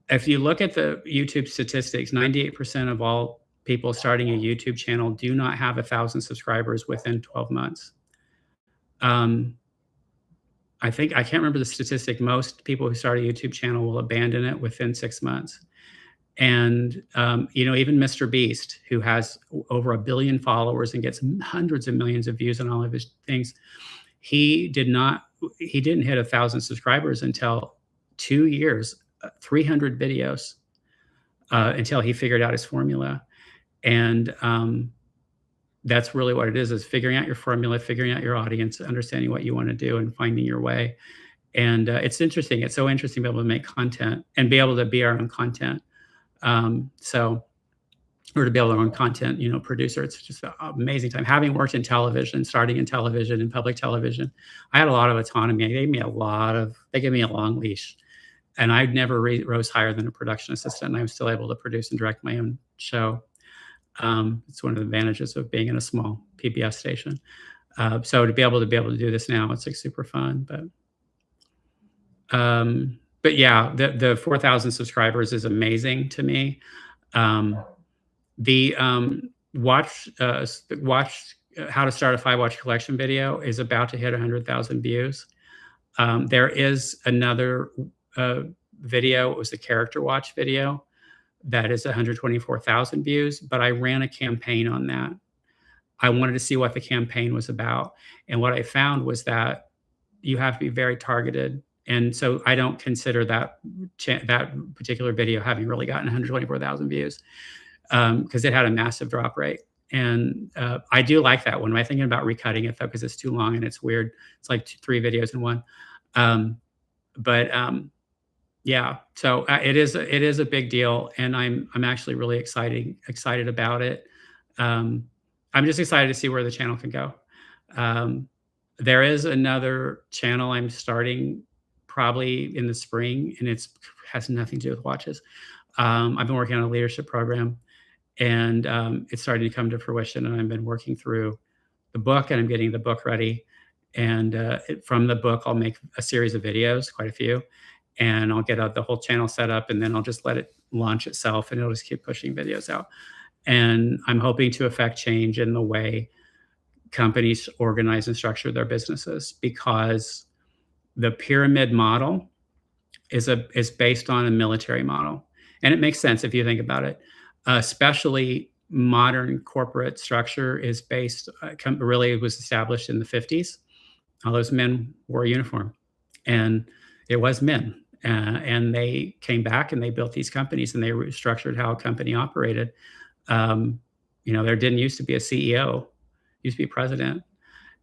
If you look at the YouTube statistics, 98% of all people starting a YouTube channel do not have 1,000 subscribers within 12 months. I can't remember the statistic. Most people who start a YouTube channel will abandon it within 6 months. And, even Mr. Beast, who has over 1 billion followers and gets hundreds of millions of views on all of his things, he didn't hit 1,000 subscribers until 2 years, 300 videos, until he figured out his formula. And that's really what it is figuring out your formula, figuring out your audience, understanding what you want to do and finding your way. And it's interesting. It's so interesting to be able to make content and be able to be our own content. Or to be able to own content, producer. It's just an amazing time. Having worked in television, starting in television and public television, I had a lot of autonomy. They gave me a long leash. And I never rose higher than a production assistant. And I was still able to produce and direct my own show. It's one of the advantages of being in a small PBS station. So to be able to do this now, it's like super fun. But yeah, the 4,000 subscribers is amazing to me. The watch how to start a 5-watch collection video is about to hit 100,000 views. There is another video. It was the character watch video that is 124,000 views, but I ran a campaign on that. I wanted to see what the campaign was about. And what I found was that you have to be very targeted. And so I don't consider that particular video having really gotten 124,000 views because it had a massive drop rate. And I do like that one. I'm thinking about recutting it though, because it's too long and it's weird. It's like 3 videos in one. Yeah, so it is a big deal, and I'm actually really excited about it. I'm just excited to see where the channel can go. There is another channel I'm starting probably in the spring, and it has nothing to do with watches. I've been working on a leadership program, and it's starting to come to fruition. And I've been working through the book, and I'm getting the book ready. And from the book, I'll make a series of videos, quite a few. And I'll get the whole channel set up, and then I'll just let it launch itself, and it'll just keep pushing videos out. And I'm hoping to affect change in the way companies organize and structure their businesses, because the pyramid model is based on a military model. And it makes sense if you think about it. Especially modern corporate structure is based, really it was established in the 50s. All those men wore a uniform, and it was men. And they came back and they built these companies, and they restructured how a company operated. There didn't used to be a CEO, used to be a president.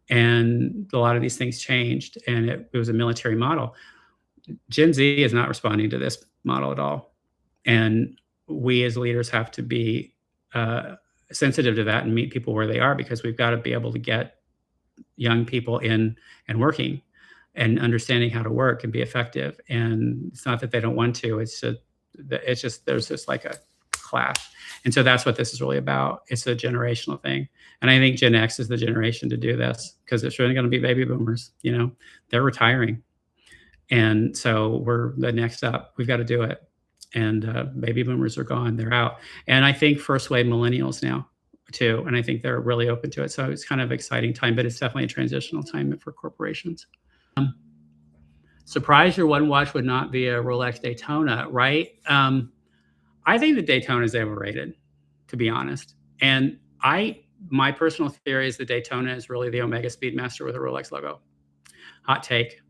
And a lot of these things changed, and it was a military model. Gen Z is not responding to this model at all. And we as leaders have to be sensitive to that and meet people where they are, because we've got to be able to get young people in and working and understanding how to work and be effective. And it's not that they don't want to, it's just there's just like a clash. And so that's what this is really about. It's a generational thing. And I think Gen X is the generation to do this, because it's really going to be baby boomers. They're retiring. And so we're the next up. We've got to do it. And baby boomers are gone. They're out. And I think first wave millennials now too, and I think they're really open to it. So it's kind of exciting time, but it's definitely a transitional time for corporations. Surprised your one watch would not be a Rolex Daytona, right? I think the Daytona is overrated, to be honest. And my personal theory is the Daytona is really the Omega Speedmaster with a Rolex logo. Hot take.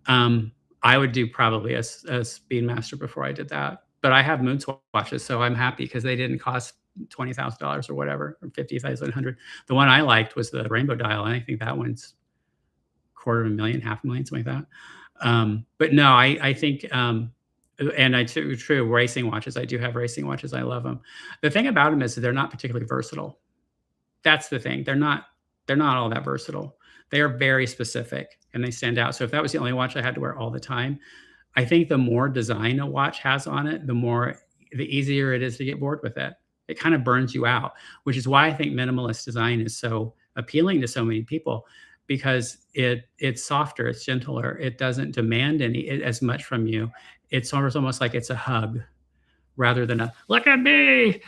I would do probably a Speedmaster before I did that, but I have Moons watches, so I'm happy because they didn't cost $20,000 or whatever, or 50,100. The one I liked was the Rainbow Dial, and I think that one's $250,000, $500,000, something like that. But no, I think, and true racing watches. I do have racing watches. I love them. The thing about them is they're not particularly versatile. That's the thing. They're not all that versatile. They are very specific and they stand out. So if that was the only watch I had to wear all the time, I think the more design a watch has on it, the easier it is to get bored with it. It kind of burns you out, which is why I think minimalist design is so appealing to so many people, because it's softer, it's gentler, it doesn't demand as much from you. It's almost like it's a hug rather than a look at me,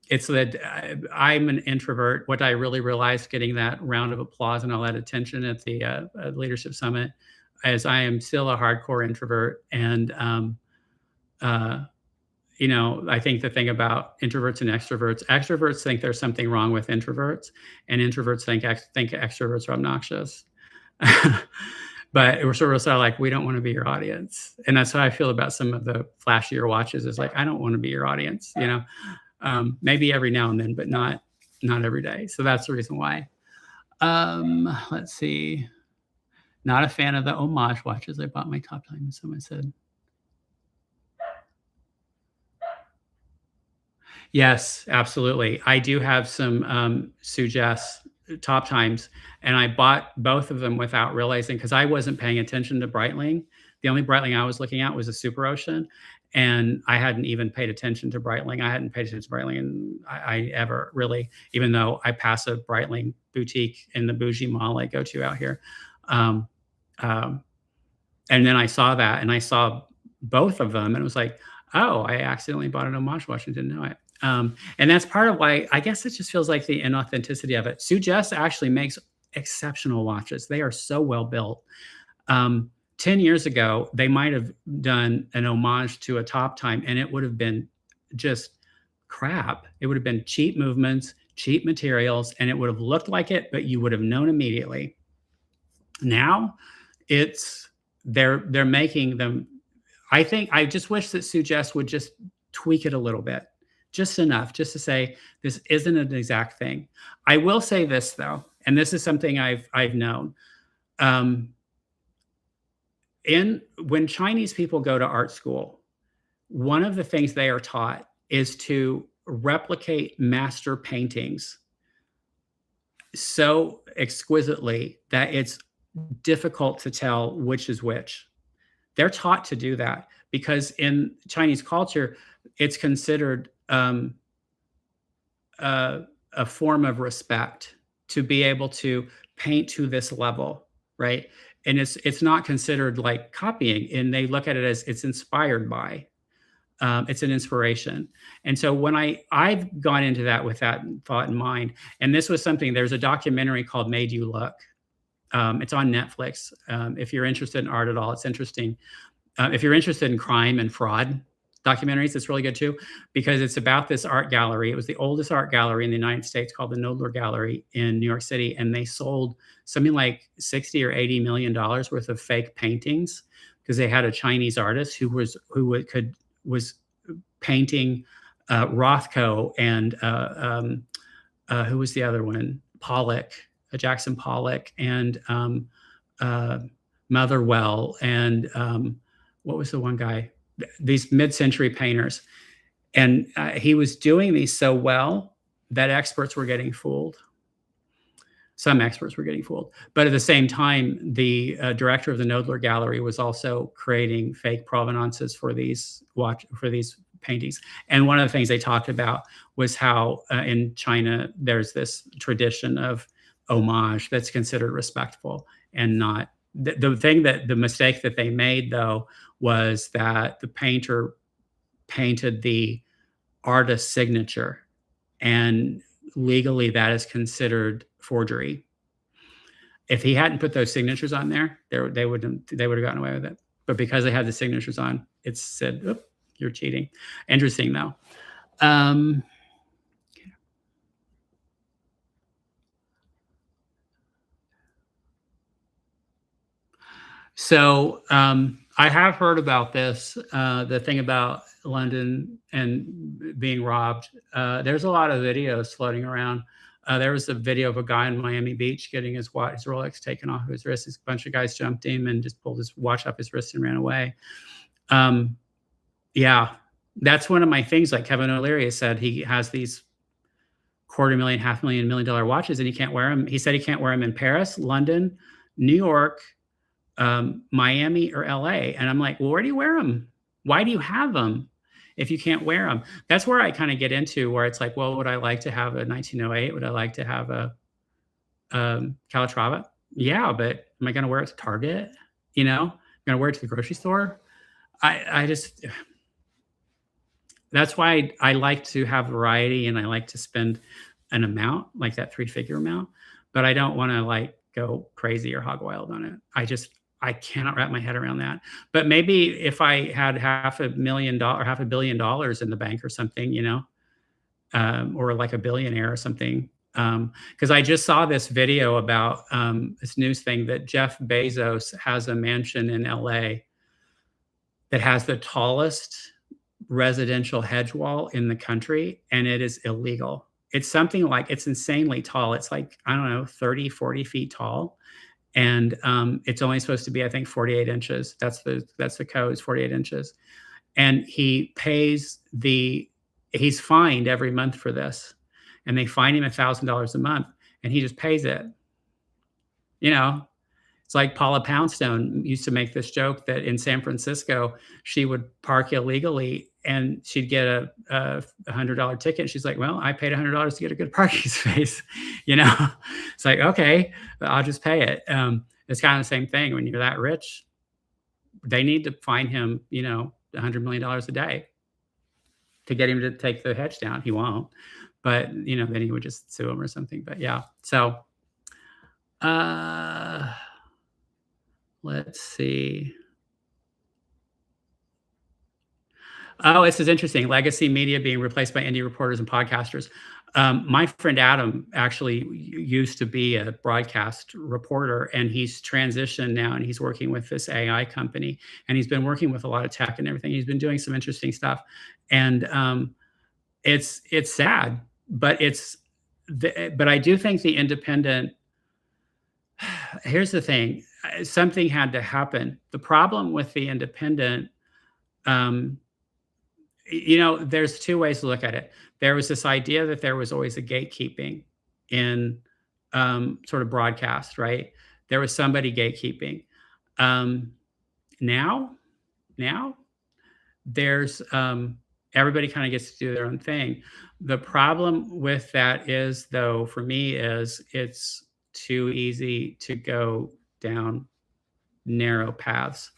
It's that I'm an introvert. What I really realized getting that round of applause and all that attention at the Leadership Summit is I am still a hardcore introvert. And, I think the thing about introverts and extroverts think there's something wrong with introverts, and introverts think extroverts are obnoxious. But we're sort of like, we don't want to be your audience. And that's how I feel about some of the flashier watches, is like, I don't want to be your audience, maybe every now and then, but not every day. So that's the reason why. Let's see. Not a fan of the homage watches. I bought my Top Time, someone said. Yes, absolutely. I do have some Suggest Top Times, and I bought both of them without realizing, because I wasn't paying attention to Breitling. The only Breitling I was looking at was a Super Ocean, and I hadn't even paid attention to Breitling. I hadn't paid attention to Breitling, and I ever really, even though I pass a Breitling boutique in the bougie mall I go to out here. And then I saw that, and I saw both of them, and it was like, oh, I accidentally bought an homage watch and didn't know it. And that's part of why, I guess it just feels like the inauthenticity of it. Suggest actually makes exceptional watches. They are so well built. 10 years ago, they might have done an homage to a Top Time, and it would have been just crap. It would have been cheap movements, cheap materials, and it would have looked like it, but you would have known immediately. Now, they're making them. I just wish that Suggest would just tweak it a little bit, just enough, just to say this isn't an exact thing. I will say this though, and this is something I've known. When Chinese people go to art school, one of the things they are taught is to replicate master paintings so exquisitely that it's difficult to tell which is which. They're taught to do that because in Chinese culture, it's considered a form of respect to be able to paint to this level, right? And it's not considered like copying, and they look at it as it's inspired by. It's an inspiration. And so when I've gone into that with that thought in mind, and this was something, there's a documentary called Made You Look. It's on Netflix. If you're interested in art at all, it's interesting. If you're interested in crime and fraud documentaries, it's really good too, because it's about this art gallery. It was the oldest art gallery in the United States, called the Knoedler Gallery in New York City. And they sold something like $60 or $80 million worth of fake paintings, because they had a Chinese artist who was painting Rothko and who was the other one? Pollock. Jackson Pollock and Motherwell and what was the one guy? These mid-century painters. And he was doing these so well that experts were getting fooled. Some experts were getting fooled. But at the same time, the director of the Knoedler Gallery was also creating fake provenances for these paintings. And one of the things they talked about was how in China, there's this tradition of homage that's considered respectful, and not the mistake that they made though was that the painter painted the artist's signature, and legally that is considered forgery. If he hadn't put those signatures on there, they would have gotten away with it. But because they had the signatures on, it said, "Oop, you're cheating." Interesting, though. So I have heard about this, the thing about London and being robbed. There's a lot of videos floating around. There was a video of a guy in Miami Beach getting his Rolex taken off of his wrist. A bunch of guys jumped him and just pulled his watch off his wrist and ran away. Yeah, that's one of my things. Like Kevin O'Leary has said, he has these $250,000, $500,000, $1 million watches, and he can't wear them. He said he can't wear them in Paris, London, New York, Miami, or LA. And I'm like, well, where do you wear them? Why do you have them if you can't wear them? That's where I kind of get into where it's like, well, would I like to have a 1908? Would I like to have a Calatrava? Yeah, but am I going to wear it to Target? You know, I'm going to wear it to the grocery store. I just, that's why I like to have variety, and I like to spend an amount, like that 3-figure amount, but I don't want to like go crazy or hog wild on it. I cannot wrap my head around that. But maybe if I had $500,000 or $500 million in the bank or something, you know, or like a billionaire or something. Because I just saw this video about this news thing that Jeff Bezos has a mansion in LA that has the tallest residential hedge wall in the country, and it is illegal. It's something like, it's insanely tall. It's like, I don't know, 30, 40 feet tall. And it's only supposed to be, I think, 48 inches. That's the code, is 48 inches. And he's fined every month for this. And they fine him $1,000 a month, and he just pays it. You know, it's like Paula Poundstone used to make this joke that in San Francisco, she would park illegally and she'd get a $100 ticket. She's like, well, I paid $100 to get a good parking space. You know, it's like, okay, I'll just pay it. It's kind of the same thing. When you're that rich, they need to fine him, you know, $100 million a day to get him to take the hedge down. He won't, but you know, then he would just sue him or something. But yeah, so let's see. Oh, this is interesting. Legacy media being replaced by indie reporters and podcasters. My friend Adam actually used to be a broadcast reporter, and he's transitioned now, and he's working with this AI company, and he's been working with a lot of tech and everything. He's been doing some interesting stuff, and it's sad, but but I do think the independent. Here's the thing: something had to happen. The problem with the independent. You know, there's two ways to look at it. There was this idea that there was always a gatekeeping in sort of broadcast, right? There was somebody gatekeeping. Now there's everybody kind of gets to do their own thing. The problem with that is, though, for me, is it's too easy to go down narrow paths.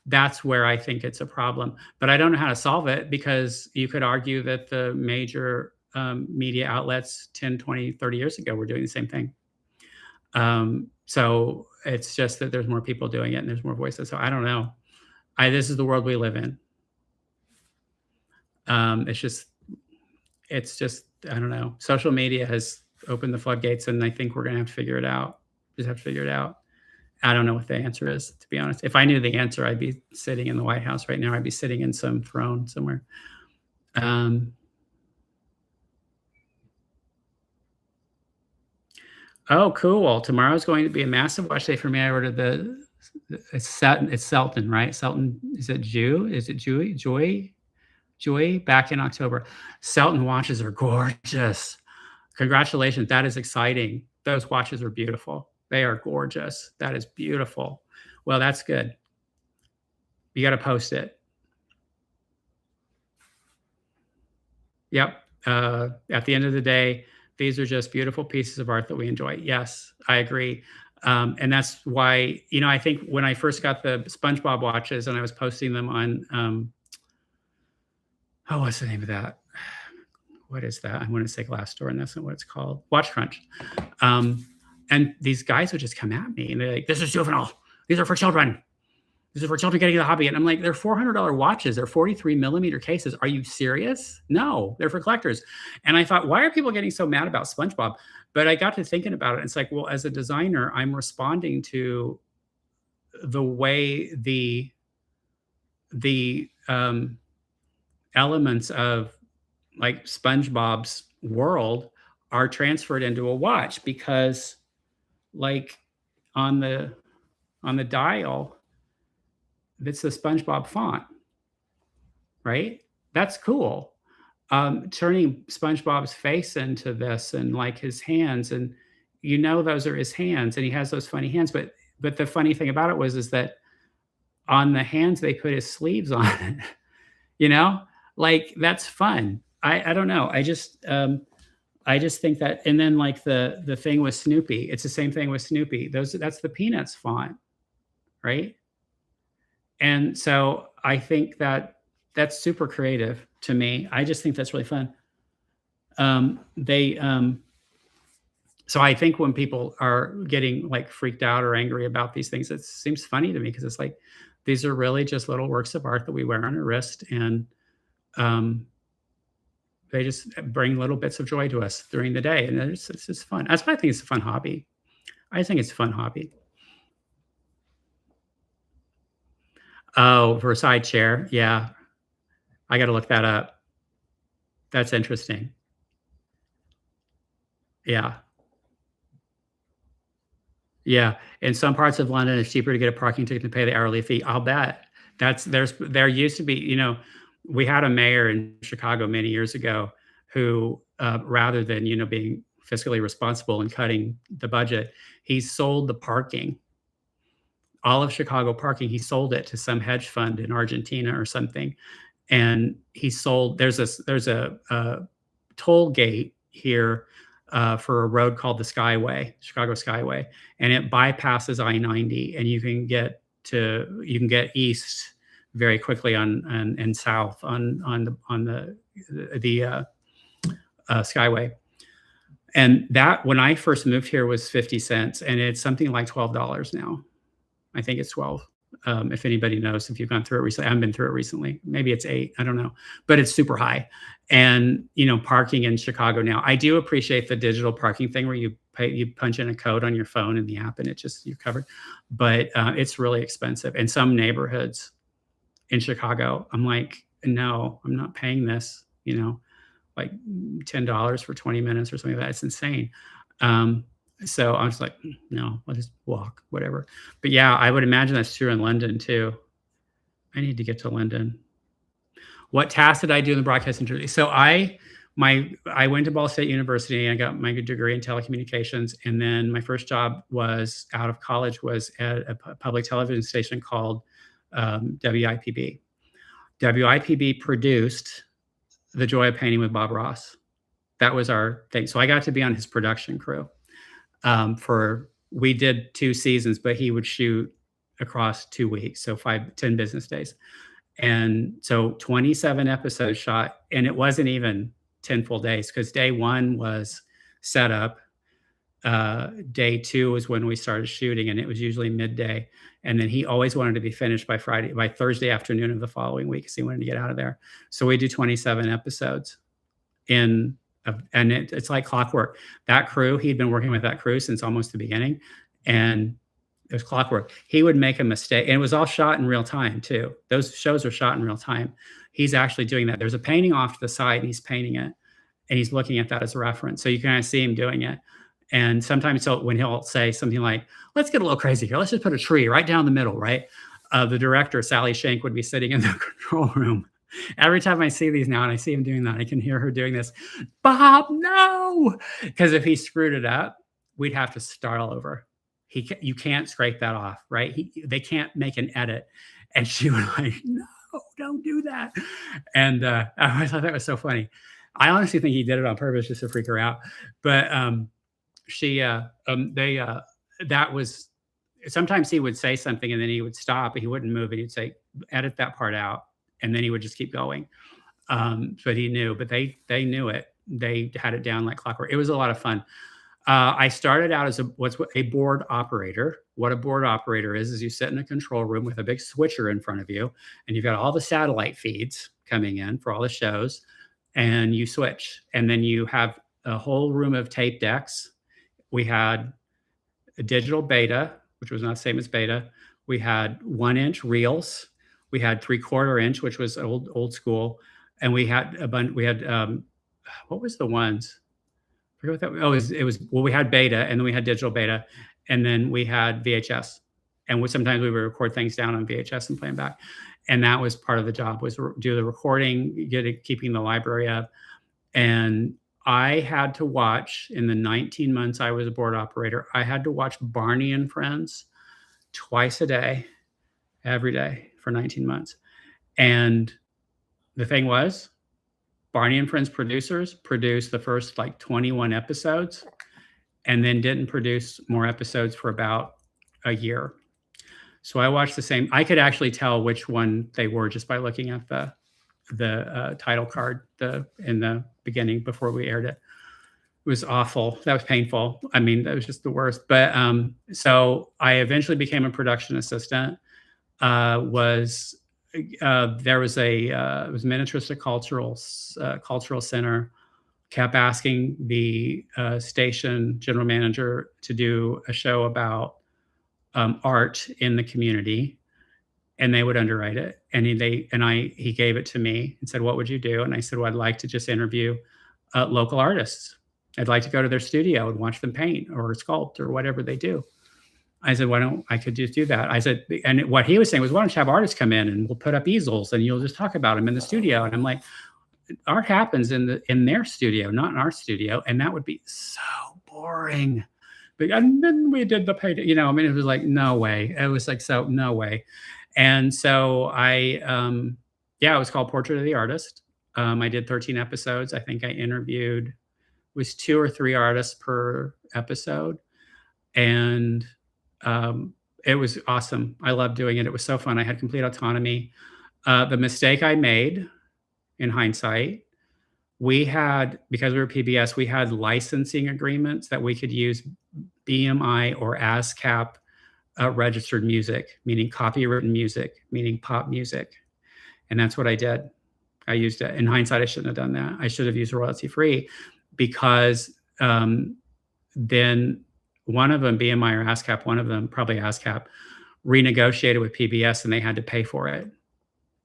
That's where I think it's a problem. But I don't know how to solve it, because you could argue that the major media outlets 10, 20, 30 years ago were doing the same thing. So it's just that there's more people doing it and there's more voices. So I don't know. This is the world we live in. It's just, I don't know. Social media has opened the floodgates, and I think we're going to have to figure it out. Just have to figure it out. I don't know what the answer is, to be honest. If I knew the answer, I'd be sitting in the White House right now. I'd be sitting in some throne somewhere. Oh, cool. Tomorrow's going to be a massive watch day for me. I ordered it's Selton, right? Selton, is it Jew? Is it Joy? Back in October. Selton watches are gorgeous. Congratulations. That is exciting. Those watches are beautiful. They are gorgeous. That is beautiful. Well, that's good. You got to post it. Yep. At the end of the day, these are just beautiful pieces of art that we enjoy. Yes, I agree. And that's why, you know, I think when I first got the SpongeBob watches and I was posting them on, what's the name of that what is that? I want to say Glassdoor, and that's not what it's called. Watch Crunch. Um, and these guys would just come at me and they're like, "This is juvenile. These are for children. This is for children getting the hobby." And I'm like, "They're $400 watches. They're 43 millimeter cases. Are you serious? No, they're for collectors." And I thought, why are people getting so mad about SpongeBob? But I got to thinking about it. And it's like, well, as a designer, I'm responding to the way the elements of like SpongeBob's world are transferred into a watch, because like on the dial, it's the SpongeBob font, right? That's cool. Turning SpongeBob's face into this and like his hands, and those are his hands, and he has those funny hands. But the funny thing about it is that on the hands they put his sleeves on it. you know, like that's fun. I don't know. I just think that, and then like the thing with Snoopy, it's the same thing with Snoopy. That's the Peanuts font, right? And so I think that that's super creative to me. I just think that's really fun. They So I think when people are getting like freaked out or angry about these things, it seems funny to me, because it's like these are really just little works of art that we wear on our wrist, and um, they just bring little bits of joy to us during the day, and it's just fun. That's why I think it's a fun hobby. I think it's a fun hobby. Oh, Versailles chair. Yeah, I got to look that up. That's interesting. Yeah. Yeah. In some parts of London, it's cheaper to get a parking ticket than pay the hourly fee. I'll bet. There used to be, we had a mayor in Chicago many years ago who, rather than, being fiscally responsible and cutting the budget, he sold the parking, all of Chicago parking. He sold it to some hedge fund in Argentina or something. And there's a toll gate here for a road called the Skyway, Chicago Skyway, and it bypasses I-90, and you can get east very quickly and south on the Skyway. And that, when I first moved here, was 50 cents, and it's something like $12 now. I think it's 12. If anybody knows, if you've gone through it recently. I haven't been through it recently. Maybe it's 8. I don't know, but it's super high. And parking in Chicago now, I do appreciate the digital parking thing where you punch in a code on your phone in the app, and you're covered. But it's really expensive. In some neighborhoods in Chicago, I'm like, no, I'm not paying this. Like $10 for 20 minutes or something like that. It's insane. So I was like, no, I'll just walk, whatever. But yeah, I would imagine that's true in London too. I need to get to London. What tasks did I do in the broadcast industry? So I went to Ball State University and I got my degree in telecommunications. And then my first job was out of college was at a public television station called WIPB. WIPB produced The Joy of Painting with Bob Ross. That was our thing. So I got to be on his production crew. We did 2 seasons, but he would shoot across 2 weeks, so 10 business days. And so 27 episodes shot, and it wasn't even 10 full days, because day 1 was setup. Day 2 was when we started shooting, and it was usually midday. And then he always wanted to be finished by Thursday afternoon of the following week, because he wanted to get out of there. So we do 27 episodes and it's like clockwork. That crew, he'd been working with that crew since almost the beginning, and it was clockwork. He would make a mistake, and it was all shot in real time too. Those shows are shot in real time. He's actually doing that. There's a painting off to the side, and he's painting it, and he's looking at that as a reference. So you can kind of see him doing it. And sometimes when he'll say something like, "Let's get a little crazy here. Let's just put a tree right down the middle," right? The director, Sally Shank, would be sitting in the control room. Every time I see these now and I see him doing that, I can hear her doing this, "Bob, no!" Because if he screwed it up, we'd have to start all over. You can't scrape that off, right? They can't make an edit. And she was like, "No, don't do that." And I thought that was so funny. I honestly think he did it on purpose just to freak her out. But that was, sometimes he would say something and then he would stop, and he wouldn't move, and he'd say, "Edit that part out." And then he would just keep going. But he knew, but they knew it. they had it down like clockwork. It was a lot of fun. I started out as what's a board operator. What a board operator is you sit in a control room with a big switcher in front of you, and you've got all the satellite feeds coming in for all the shows, and you switch, and then you have a whole room of tape decks. We had a digital beta, which was not the same as beta. We had 1-inch reels. We had 3/4 inch, which was old school, and we had a bunch. We had what was the ones? I forget what that. Oh, it was well, we had beta, and then we had digital beta, and then we had VHS, and sometimes we would record things down on VHS and play them back, and that was part of the job, was do the recording, keeping the library up, and I had to watch, in the 19 months I was a board operator, I had to watch Barney and Friends twice a day, every day for 19 months. And the thing was, Barney and Friends producers produced the first like 21 episodes and then didn't produce more episodes for about a year. So I watched the same. I could actually tell which one they were just by looking at the title card in the beginning before we aired it. It was awful. That was painful. I mean, that was just the worst. But so I eventually became a production assistant. There was it was Minnetrista Cultural Center, kept asking the station general manager to do a show about art in the community, and they would underwrite it. And he gave it to me and said, "What would you do?" And I said, "Well, I'd like to just interview local artists. I'd like to go to their studio and watch them paint or sculpt or whatever they do." I said, I could just do that. I said, and what he was saying was, why don't you have artists come in and we'll put up easels and you'll just talk about them in the studio. And I'm like, art happens in their studio, not in our studio. And that would be so boring. But and then we did the pay, I mean, it was like, no way. It was like, so no way. And so it was called Portrait of the Artist. I did 13 episodes. I think I interviewed, was 2 or 3 artists per episode. And it was awesome. I loved doing it. It was so fun. I had complete autonomy. The mistake I made in hindsight, because we were PBS, we had licensing agreements that we could use BMI or ASCAP registered music, meaning copywritten music, meaning pop music. And that's what I did. I used it. In hindsight, I shouldn't have done that. I should have used royalty free, because then one of them, BMI or ASCAP, one of them, probably ASCAP, renegotiated with PBS and they had to pay for it.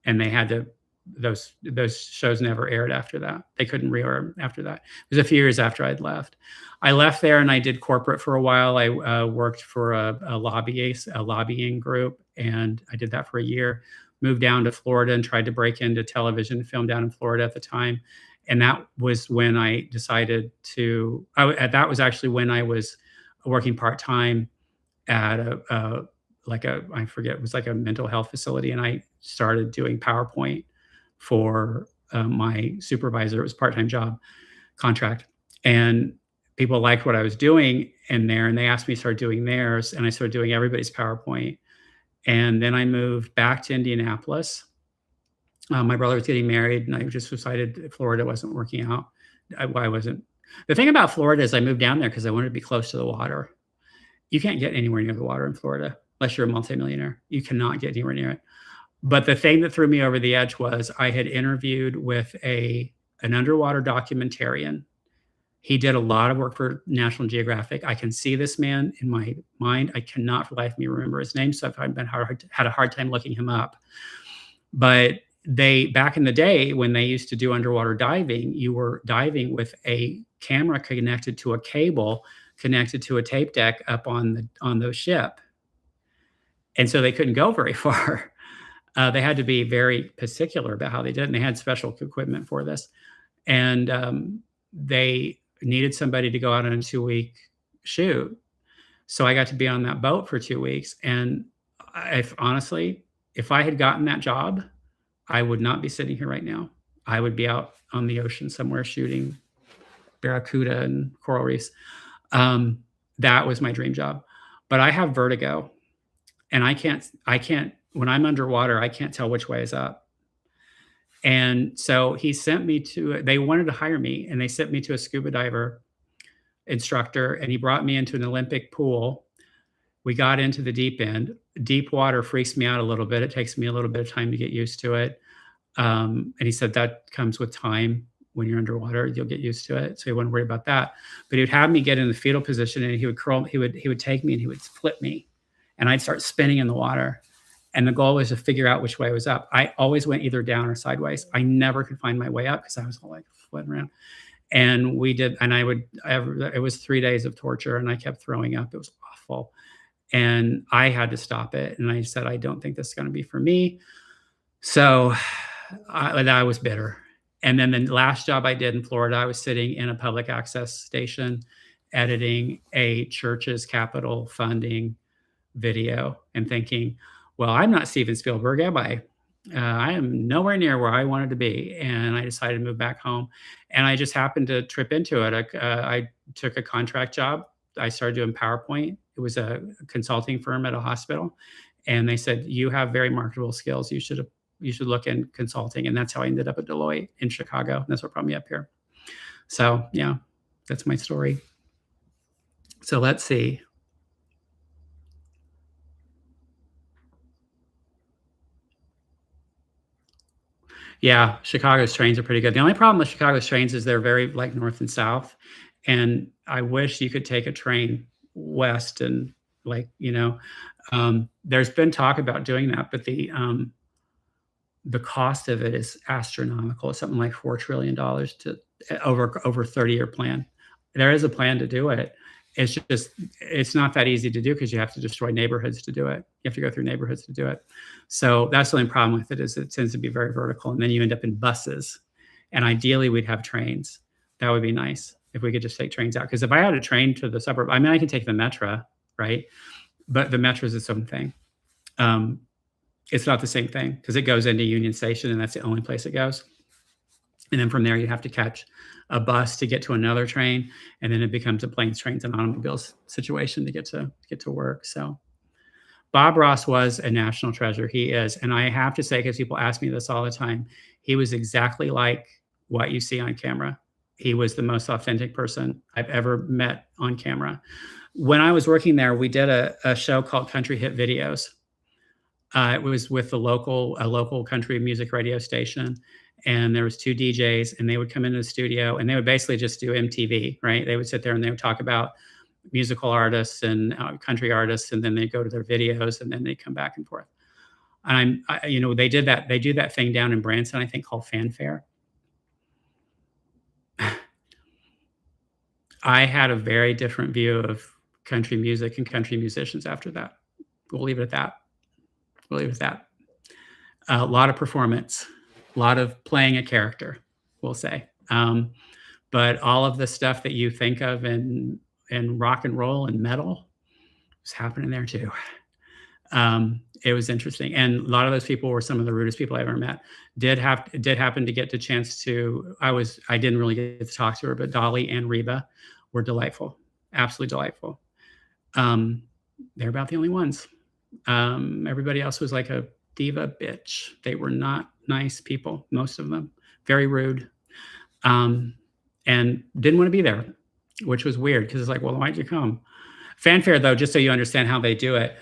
And they had to, those shows never aired after that. They couldn't re-air after that. It was a few years after I'd left. I left there and I did corporate for a while. I worked for a lobbying group, and I did that for a year. Moved down to Florida and tried to break into television, film down in Florida at the time. And that was when I decided that was actually when I was working part-time at I forget, it was like a mental health facility. And I started doing PowerPoint for my supervisor. It was a part-time job contract. And people liked what I was doing in there. And they asked me to start doing theirs. And I started doing everybody's PowerPoint. And then I moved back to Indianapolis. My brother was getting married, and I just decided Florida wasn't working out. I wasn't. The thing about Florida is I moved down there because I wanted to be close to the water. You can't get anywhere near the water in Florida unless you're a multimillionaire. You cannot get anywhere near it. But the thing that threw me over the edge was I had interviewed with an underwater documentarian. He did a lot of work for National Geographic. I can see this man in my mind. I cannot for the life of me remember his name, so I've had a hard time looking him up. But back in the day when they used to do underwater diving, you were diving with a camera connected to a cable connected to a tape deck up on the ship. And so they couldn't go very far. They had to be very particular about how they did it, and they had special equipment for this. And they needed somebody to go out on a 2-week shoot. So I got to be on that boat for 2 weeks. And honestly, if I had gotten that job, I would not be sitting here right now. I would be out on the ocean somewhere shooting barracuda and coral reefs. That was my dream job. But I have vertigo, and I can't, when I'm underwater, I can't tell which way is up. And so he sent me to, they wanted to hire me and they sent me to a scuba diver instructor and he brought me into an Olympic pool. We got into the deep end. Deep water freaks me out a little bit. It takes me a little bit of time to get used to it. And he said that comes with time. When you're underwater, you'll get used to it. So he wouldn't worry about that. But he would have me get in the fetal position and he would curl, he would take me and he would flip me and I'd start spinning in the water. And the goal was to figure out which way was up. I always went either down or sideways. I never could find my way up because I was all like floating around. And we did, and it was 3 days of torture and I kept throwing up. It was awful. And I had to stop it. And I said, I don't think this is going to be for me. So I was bitter. And then the last job I did in Florida, I was sitting in a public access station editing a church's capital funding video and thinking, well, I'm not Steven Spielberg, am I? I am nowhere near where I wanted to be. And I decided to move back home. And I just happened to trip into it. I took a contract job. I started doing PowerPoint. It was a consulting firm at a hospital. And they said, you have very marketable skills. You should look in consulting. And that's how I ended up at Deloitte in Chicago. And that's what brought me up here. So yeah, that's my story. So let's see. Yeah, Chicago's trains are pretty good. The only problem with Chicago's trains is they're very like north and south. And I wish you could take a train west and like, there's been talk about doing that, but the cost of it is astronomical. It's something like $4 trillion to over 30-year plan. There is a plan to do it. It's just, it's not that easy to do because you have to destroy neighborhoods to do it. You have to go through neighborhoods to do it. So that's the only problem with it is it tends to be very vertical. And then you end up in buses. And ideally we'd have trains. That would be nice if we could just take trains out. Because if I had a train to the suburb, I mean, I can take the Metra, right? But the Metra is its own thing. It's not the same thing because it goes into Union Station and that's the only place it goes. And then from there, you have to catch a bus to get to another train. And then it becomes a planes, trains, and automobiles situation to get to work. So Bob Ross was a national treasure. He is. And I have to say, because people ask me this all the time, he was exactly like what you see on camera. He was the most authentic person I've ever met on camera. When I was working there, we did a show called Country Hit Videos. It was with a local country music radio station. And there was 2 DJs and they would come into the studio and they would basically just do MTV, right? They would sit there and they would talk about musical artists and country artists. And then they go to their videos and then they come back and forth. And they do that thing down in Branson, I think called Fanfare. I had a very different view of country music and country musicians after that. We'll leave it at that. A lot of performance, a lot of playing a character, we'll say. But all of the stuff that you think of in rock and roll and metal was happening there too. It was interesting. And a lot of those people were some of the rudest people I ever met. Did happen to get the chance to, I didn't really get to talk to her, but Dolly and Reba were delightful, absolutely delightful. They're about the only ones. Everybody else was like a diva bitch. They were not nice people, most of them, very rude, and didn't want to be there, which was weird because it's like, well, why'd you come? Fanfare, though, just so you understand how they do it,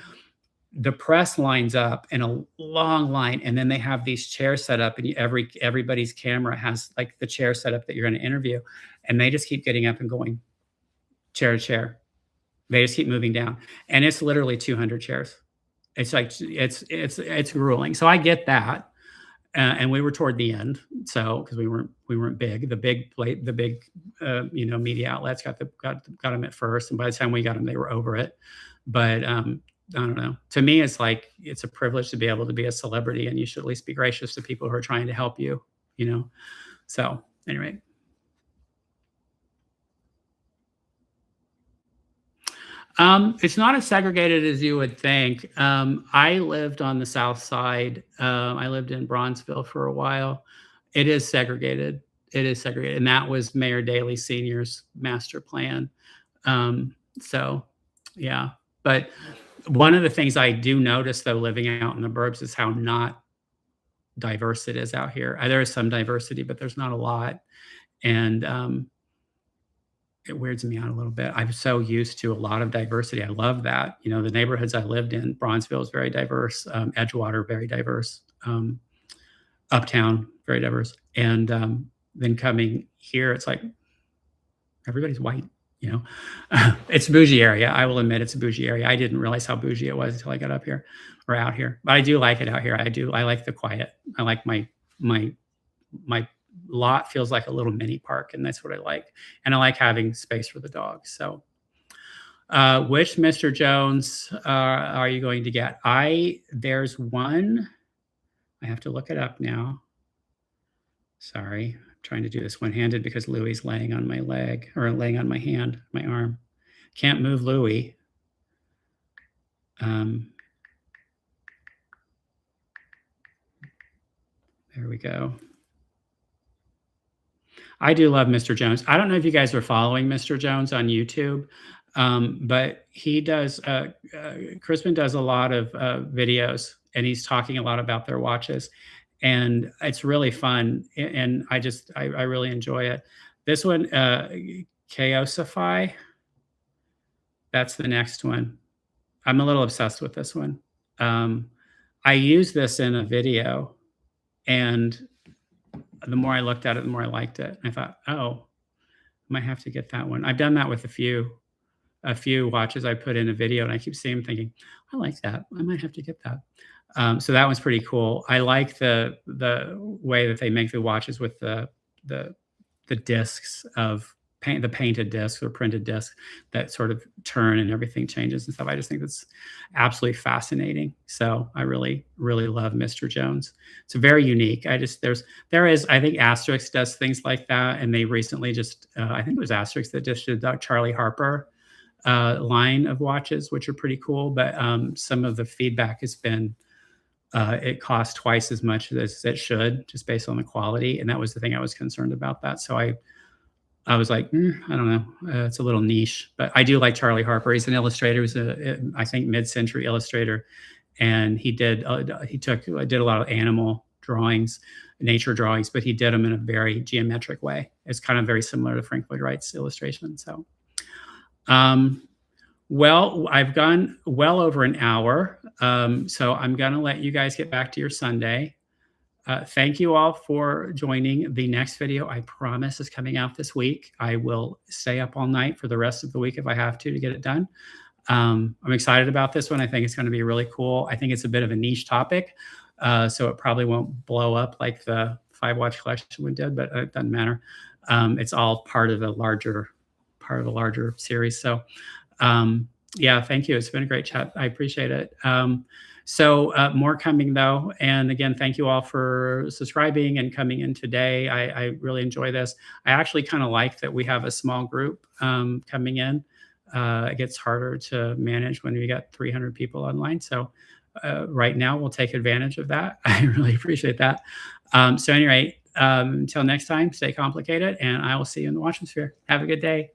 the press lines up in a long line, and then they have these chairs set up, and everybody's camera has like the chair set up that you're going to interview, and they just keep getting up and going chair to chair. They just keep moving down, and it's literally 200 chairs. It's like it's grueling. So I get that, and we were toward the end, so because we weren't big. The big media outlets got them at first, and by the time we got them, they were over it. But I don't know. To me, it's like it's a privilege to be able to be a celebrity, and you should at least be gracious to people who are trying to help you. So anyway. It's not as segregated as you would think. I lived on the South Side. I lived in Bronzeville for a while. It is segregated. And that was Mayor Daley Sr.'s master plan. So, yeah. But one of the things I do notice, though, living out in the burbs is how not diverse it is out here. There is some diversity, but there's not a lot. And it weirds me out a little bit. I'm so used to a lot of diversity. I love that. You know, the neighborhoods I lived in, Bronzeville is very diverse, Edgewater, very diverse, Uptown, very diverse. And then coming here, it's like everybody's white, you know. It's a bougie area. I will admit it's a bougie area. I didn't realize how bougie it was until I got up here or out here. But I do like it out here. I like the quiet. I like my lot feels like a little mini park, and that's what I like. And I like having space for the dogs. So which Mr. Jones are you going to get? There's one. I have to look it up now. Sorry, I'm trying to do this one-handed because Louie's laying on my leg, or laying on my hand, my arm. Can't move Louie. There we go. I do love Mr. Jones. I don't know if you guys are following Mr. Jones on YouTube, but he does, Crispin does a lot of videos, and he's talking a lot about their watches. And it's really fun. And I really enjoy it. This one, Chaosify, that's the next one. I'm a little obsessed with this one. I used this in a video, and the more I looked at it, the more I liked it. I thought, oh, I might have to get that one. I've done that with a few watches I put in a video, and I keep seeing them thinking, I like that. I might have to get that. So that one's pretty cool. I like the way that they make the watches with the discs of the painted discs or printed discs that sort of turn and everything changes and stuff. I just think that's absolutely fascinating. So I really, really love Mr. Jones. It's very unique. I think Asterix does things like that. And they recently just, I think it was Asterix that just did the Charlie Harper line of watches, which are pretty cool. But some of the feedback has been, it costs twice as much as it should, just based on the quality. And that was the thing I was concerned about that. So I was like, I don't know, it's a little niche, but I do like Charlie Harper. He's an illustrator. He's I think mid-century illustrator, and he did a lot of animal drawings, nature drawings, but he did them in a very geometric way. It's kind of very similar to Frank Lloyd Wright's illustration. So, well, I've gone well over an hour, so I'm going to let you guys get back to your Sunday. Thank you all for joining. The next video, I promise, is coming out this week. I will stay up all night for the rest of the week if I have to get it done. I'm excited about this one. I think it's going to be really cool. I think it's a bit of a niche topic, so it probably won't blow up like the 5-watch collection one did, but it doesn't matter. It's all part of a larger series. So yeah, thank you. It's been a great chat. I appreciate it. So more coming though. And again, thank you all for subscribing and coming in today. I really enjoy this. I actually kind of like that we have a small group coming in. It gets harder to manage when we got 300 people online. So right now we'll take advantage of that. I really appreciate that. So anyway, until next time, stay complicated, and I will see you in the Watchman Sphere. Have a good day.